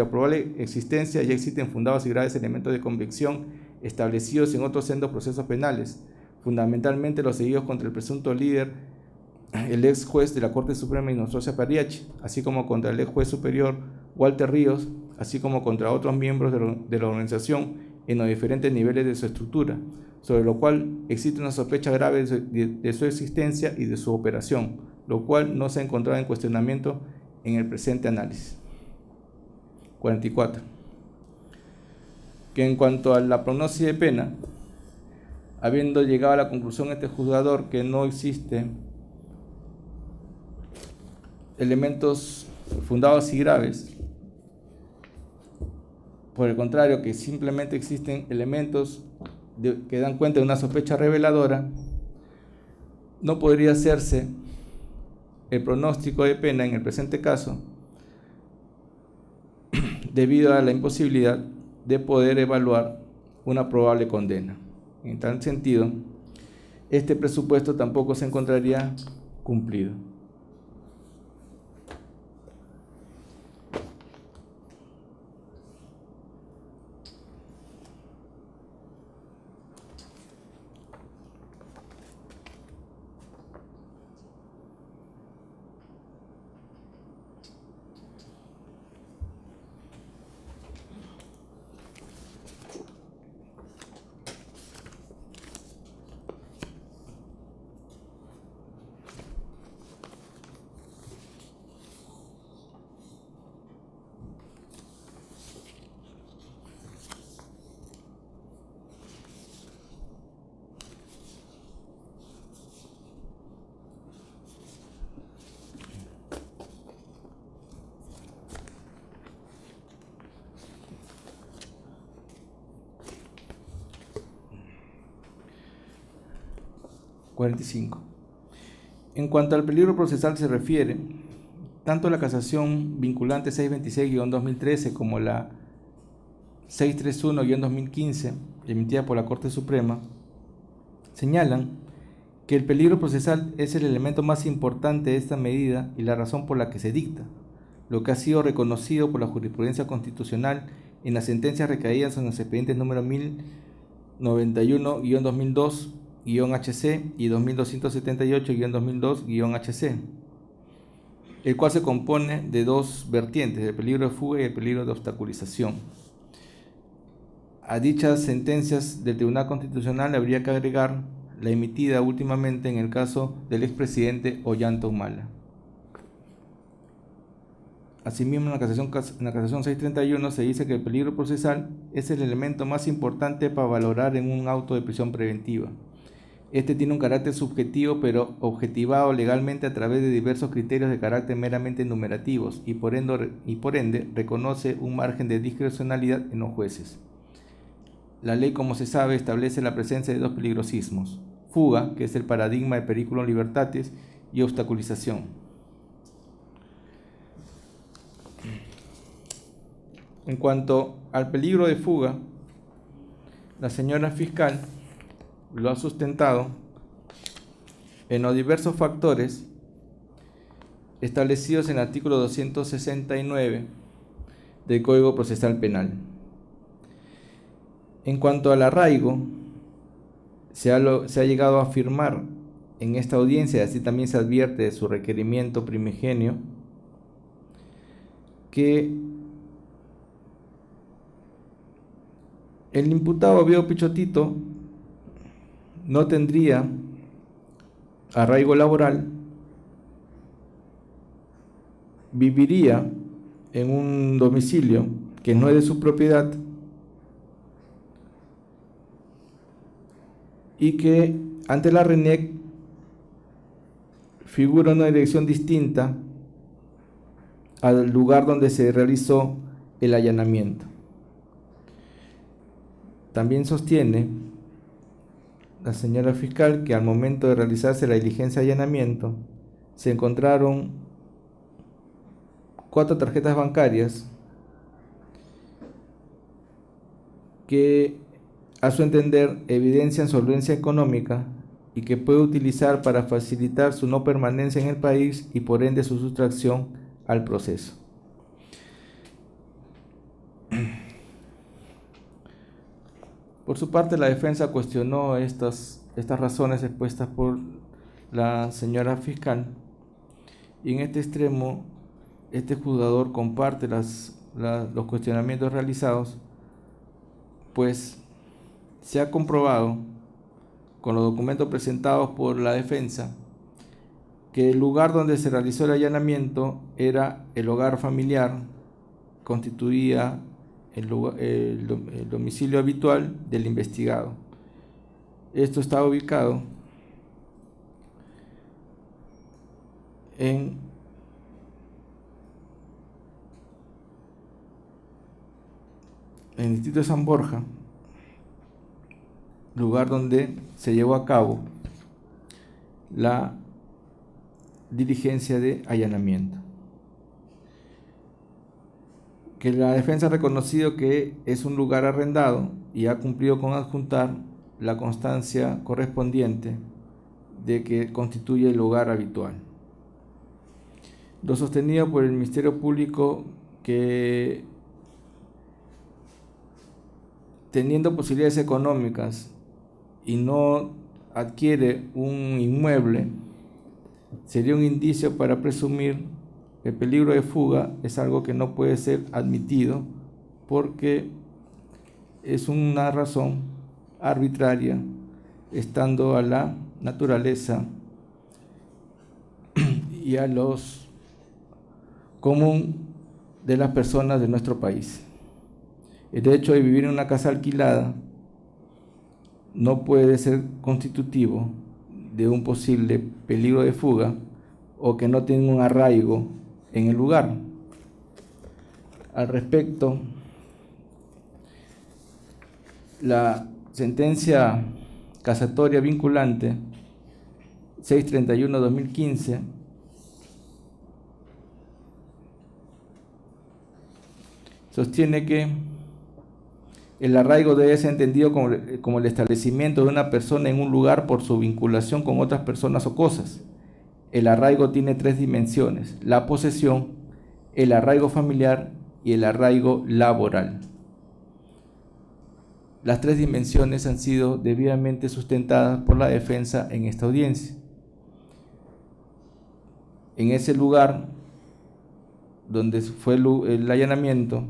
probable existencia ya existen fundados y graves elementos de convicción establecidos en otros sendos procesos penales, fundamentalmente los seguidos contra el presunto líder, el ex juez de la Corte Suprema Inostroza Pariachi, así como contra el ex juez superior Walter Ríos, así como contra otros miembros de la organización en los diferentes niveles de su estructura, sobre lo cual existe una sospecha grave de su existencia y de su operación, lo cual no se ha encontrado en cuestionamiento en el presente análisis. 44. Que en cuanto a la prognosis de pena, habiendo llegado a la conclusión este juzgador que no existe elementos fundados y graves, por el contrario, que simplemente existen elementos que dan cuenta de una sospecha reveladora, no podría hacerse el pronóstico de pena en el presente caso debido a la imposibilidad de poder evaluar una probable condena. En tal sentido, este presupuesto tampoco se encontraría cumplido. En cuanto al peligro procesal se refiere, tanto la casación vinculante 626-2013 como la 631-2015, emitida por la Corte Suprema, señalan que el peligro procesal es el elemento más importante de esta medida y la razón por la que se dicta, lo que ha sido reconocido por la jurisprudencia constitucional en las sentencias recaídas en los expedientes número 1091-2002-HC y 2278-2002-HC, el cual se compone de dos vertientes, el peligro de fuga y el peligro de obstaculización. A dichas sentencias del Tribunal Constitucional habría que agregar la emitida últimamente en el caso del expresidente Ollanta Humala. Asimismo, en la casación 631 se dice que el peligro procesal es el elemento más importante para valorar en un auto de prisión preventiva. Este tiene un carácter subjetivo, pero objetivado legalmente a través de diversos criterios de carácter meramente numerativos y por ende reconoce un margen de discrecionalidad en los jueces. La ley, como se sabe, establece la presencia de dos peligrosismos: fuga, que es el paradigma de periculum libertatis, y obstaculización. En cuanto al peligro de fuga, la señora fiscal lo ha sustentado en los diversos factores establecidos en el artículo 269 del Código Procesal Penal. En cuanto al arraigo, se ha llegado a afirmar en esta audiencia, así también se advierte de su requerimiento primigenio, que el imputado Oviedo Pichotito no tendría arraigo laboral, viviría en un domicilio que no es de su propiedad y que ante la RENIEC figura una dirección distinta al lugar donde se realizó el allanamiento. También sostiene la señora fiscal que al momento de realizarse la diligencia de allanamiento se encontraron 4 tarjetas bancarias que, a su entender, evidencian solvencia económica y que puede utilizar para facilitar su no permanencia en el país y por ende su sustracción al proceso. Por su parte, la defensa cuestionó estas razones expuestas por la señora fiscal, y en este extremo este juzgador comparte los cuestionamientos realizados, pues se ha comprobado con los documentos presentados por la defensa que el lugar donde se realizó el allanamiento era el hogar familiar, constituía el domicilio habitual del investigado. Esto está ubicado en el distrito de San Borja, lugar donde se llevó a cabo la diligencia de allanamiento. Que la defensa ha reconocido que es un lugar arrendado y ha cumplido con adjuntar la constancia correspondiente de que constituye el hogar habitual. Lo sostenido por el Ministerio Público, que teniendo posibilidades económicas y no adquiere un inmueble, sería un indicio para presumir el peligro de fuga, es algo que no puede ser admitido porque es una razón arbitraria, estando a la naturaleza y a los común de las personas de nuestro país. El hecho de vivir en una casa alquilada no puede ser constitutivo de un posible peligro de fuga o que no tenga un arraigo en el lugar. Al respecto, la sentencia casatoria vinculante 631/2015 sostiene que el arraigo debe ser entendido como el establecimiento de una persona en un lugar por su vinculación con otras personas o cosas. El arraigo tiene 3 dimensiones: la posesión, el arraigo familiar y el arraigo laboral. Las 3 dimensiones han sido debidamente sustentadas por la defensa en esta audiencia. En ese lugar donde fue el allanamiento,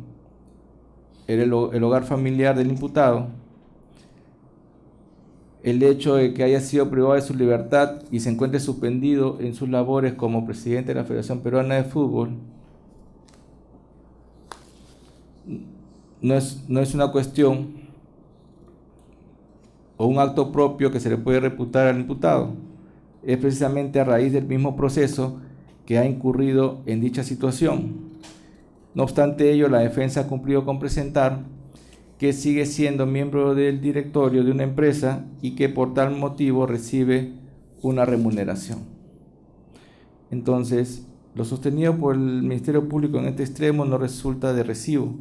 era el hogar familiar del imputado. El hecho de que haya sido privado de su libertad y se encuentre suspendido en sus labores como presidente de la Federación Peruana de Fútbol no es una cuestión o un acto propio que se le puede reputar al imputado. Es precisamente a raíz del mismo proceso que ha incurrido en dicha situación. No obstante ello, la defensa ha cumplido con presentar que sigue siendo miembro del directorio de una empresa y que por tal motivo recibe una remuneración. Entonces, lo sostenido por el Ministerio Público en este extremo no resulta de recibo.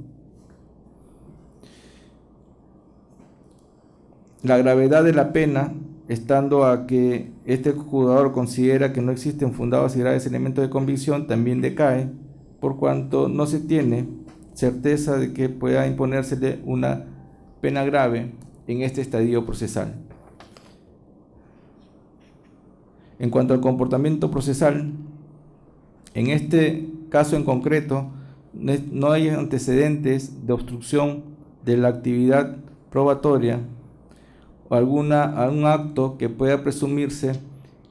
La gravedad de la pena, estando a que este juzgador considera que no existen fundados y graves elementos de convicción, también decae, por cuanto no se tiene certeza de que pueda imponérsele una pena grave en este estadio procesal. En cuanto al comportamiento procesal, en este caso en concreto, no hay antecedentes de obstrucción de la actividad probatoria o algún acto que pueda presumirse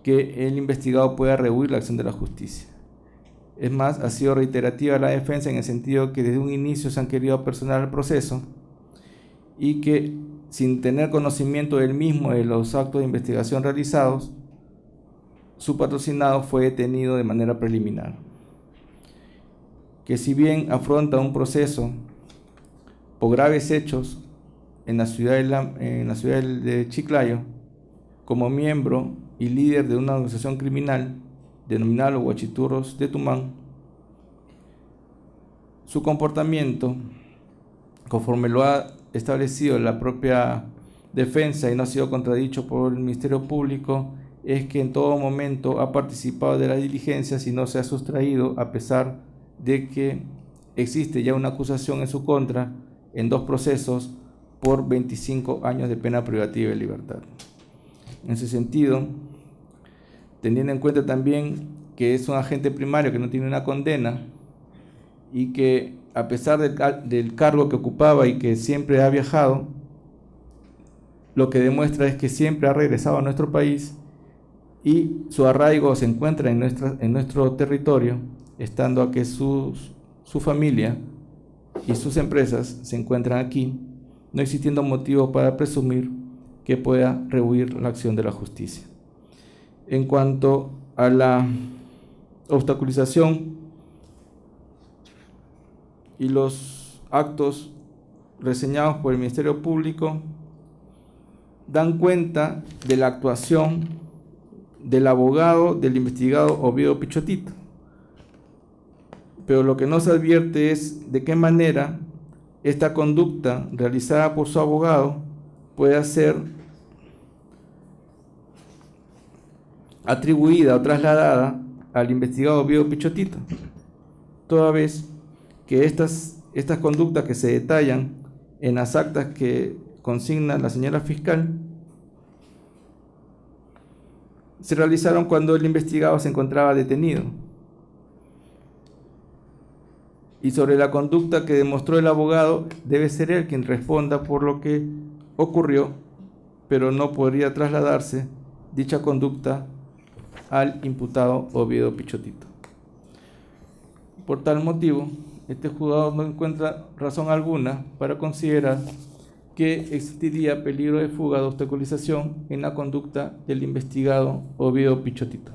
que el investigado pueda rehuir la acción de la justicia. Es más, ha sido reiterativa la defensa en el sentido que desde un inicio se han querido apersonar el proceso y que sin tener conocimiento del mismo de los actos de investigación realizados, su patrocinado fue detenido de manera preliminar. Que si bien afronta un proceso por graves hechos en la ciudad de Chiclayo, como miembro y líder de una organización criminal denominada los Huachiturros de Tumán. Su comportamiento, conforme lo ha establecido la propia defensa y no ha sido contradicho por el Ministerio Público, es que en todo momento ha participado de las diligencias y no se ha sustraído, a pesar de que existe ya una acusación en su contra en 2 procesos por 25 años de pena privativa de libertad. En ese sentido, teniendo en cuenta también que es un agente primario que no tiene una condena y que a pesar del cargo que ocupaba y que siempre ha viajado, lo que demuestra es que siempre ha regresado a nuestro país y su arraigo se encuentra en nuestro territorio, estando a que su familia y sus empresas se encuentran aquí, no existiendo motivo para presumir que pueda rehuir la acción de la justicia. En cuanto a la obstaculización y los actos reseñados por el Ministerio Público, dan cuenta de la actuación del abogado del investigado Oviedo Pichotito. Pero lo que no se advierte es de qué manera esta conducta realizada por su abogado puede ser atribuida o trasladada al investigado Oviedo Pichotito, toda vez que estas conductas que se detallan en las actas que consigna la señora fiscal se realizaron cuando el investigado se encontraba detenido. Y sobre la conducta que demostró el abogado, debe ser él quien responda por lo que ocurrió, pero no podría trasladarse dicha conducta al imputado Oviedo Pichotito. Por tal motivo, este juzgado no encuentra razón alguna para considerar que existiría peligro de fuga, de obstaculización en la conducta del investigado Oviedo Pichotito.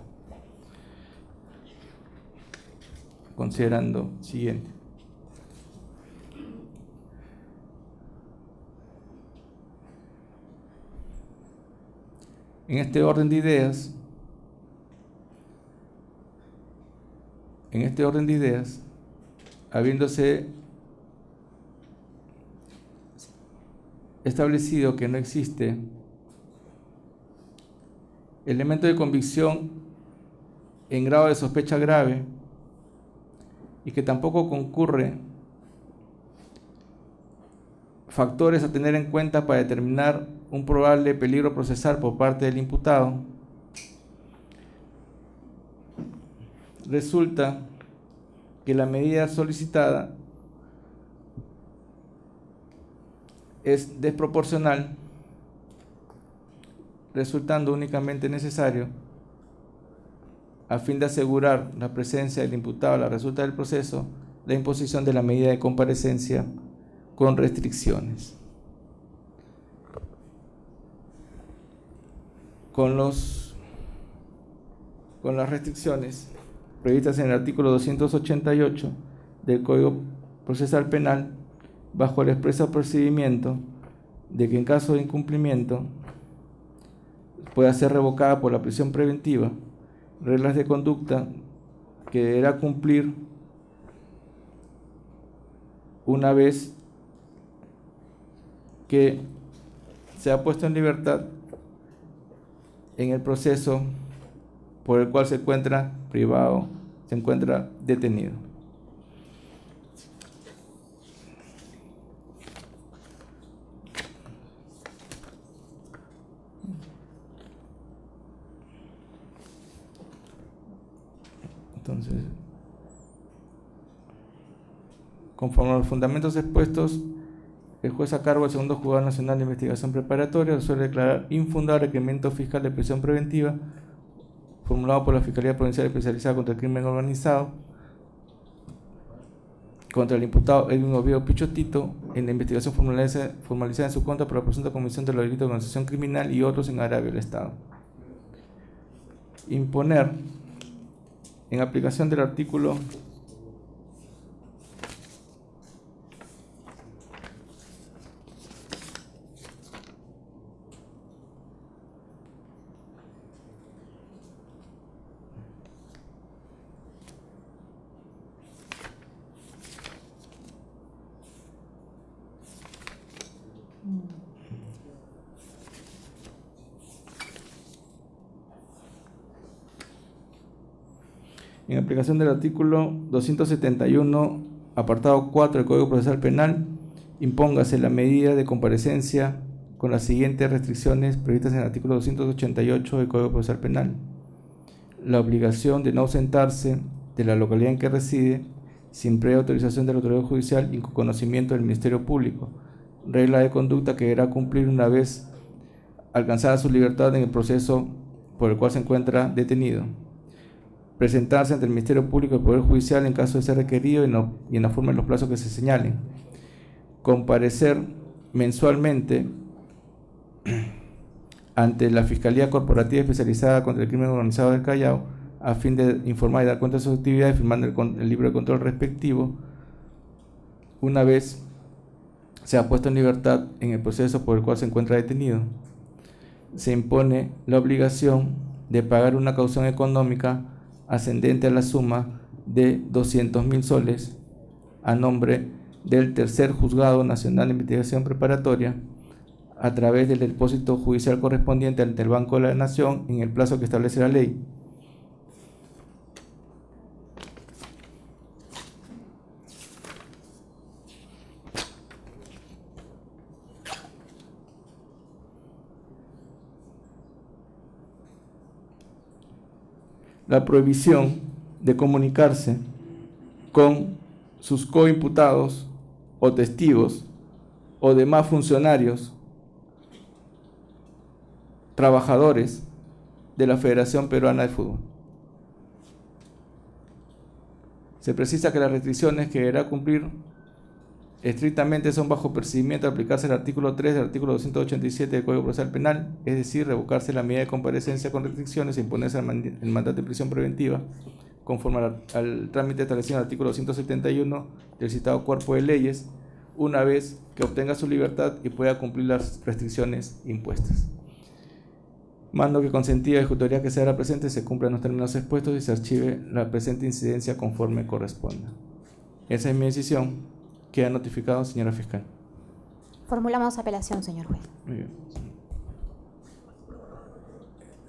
Considerando siguiente. En este orden de ideas, habiéndose establecido que no existe elemento de convicción en grado de sospecha grave y que tampoco concurre factores a tener en cuenta para determinar un probable peligro procesal por parte del imputado, resulta que la medida solicitada es desproporcional, resultando únicamente necesario, a fin de asegurar la presencia del imputado a la resulta del proceso, la imposición de la medida de comparecencia con restricciones. Con las restricciones previstas en el artículo 288 del Código Procesal Penal, bajo el expreso procedimiento de que en caso de incumplimiento pueda ser revocada por la prisión preventiva, reglas de conducta que deberá cumplir una vez que se ha puesto en libertad en el proceso por el cual se encuentra privado, se encuentra detenido. Entonces, conforme a los fundamentos expuestos, el juez a cargo del segundo juzgado nacional de investigación preparatoria suele declarar infundado el requerimiento fiscal de prisión preventiva formulado por la Fiscalía Provincial Especializada contra el Crimen Organizado contra el imputado Edwin Oviedo Pichotito en la investigación formalizada en su contra por la presunta comisión de los delitos de organización criminal y otros en agravio del Estado. Imponer, en aplicación del artículo En aplicación del artículo 271, apartado 4 del Código Procesal Penal, impóngase la medida de comparecencia con las siguientes restricciones previstas en el artículo 288 del Código Procesal Penal. La obligación de no ausentarse de la localidad en que reside sin previa autorización de la autoridad judicial y con conocimiento del Ministerio Público. Regla de conducta que deberá cumplir una vez alcanzada su libertad en el proceso por el cual se encuentra detenido. Presentarse ante el Ministerio Público y el Poder Judicial en caso de ser requerido y en la forma y los plazos que se señalen. Comparecer mensualmente ante la Fiscalía Corporativa Especializada contra el Crimen Organizado del Callao a fin de informar y dar cuenta de sus actividades, firmando el libro de control respectivo, una vez sea puesto en libertad en el proceso por el cual se encuentra detenido. Se impone la obligación de pagar una caución económica ascendente a la suma de 200.000 soles a nombre del Tercer Juzgado Nacional de Investigación Preparatoria a través del depósito judicial correspondiente ante el Banco de la Nación en el plazo que establece la ley. La prohibición de comunicarse con sus coimputados o testigos o demás funcionarios, trabajadores de la Federación Peruana de Fútbol. Se precisa que las restricciones que deberá cumplir estrictamente son bajo procedimiento de aplicarse el artículo 3 del artículo 287 del Código Procesal Penal, es decir, revocarse la medida de comparecencia con restricciones e imponerse el mandato de prisión preventiva, conforme al trámite establecido en el artículo 271 del citado cuerpo de leyes, una vez que obtenga su libertad y pueda cumplir las restricciones impuestas. Mando que con sentido de ejecutoria que se hará presente se cumplan los términos expuestos y se archive la presente incidencia conforme corresponda. Esa es mi decisión. Queda notificado, señora fiscal. Formulamos apelación, señor juez. Muy bien.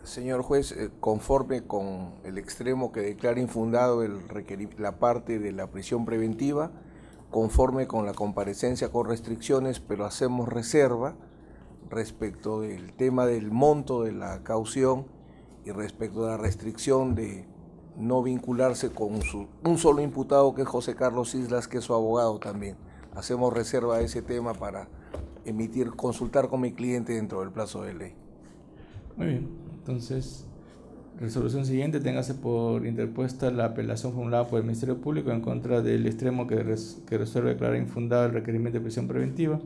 Señor juez, conforme con el extremo que declara infundado la parte de la prisión preventiva, conforme con la comparecencia con restricciones, pero hacemos reserva respecto del tema del monto de la caución y respecto de la restricción de no vincularse con un solo imputado, que es José Carlos Islas, que es su abogado también. Hacemos reserva a ese tema para consultar con mi cliente dentro del plazo de ley. Muy bien, entonces, resolución siguiente, téngase por interpuesta la apelación formulada por el Ministerio Público en contra del extremo que resuelve declarar infundado el requerimiento de prisión preventiva.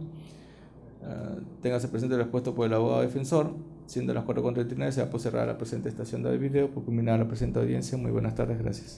Téngase presente lo expuesto por el abogado defensor. Siendo las 4:39, se va a cerrar la presente estación de video por culminar la presente audiencia. Muy buenas tardes, gracias.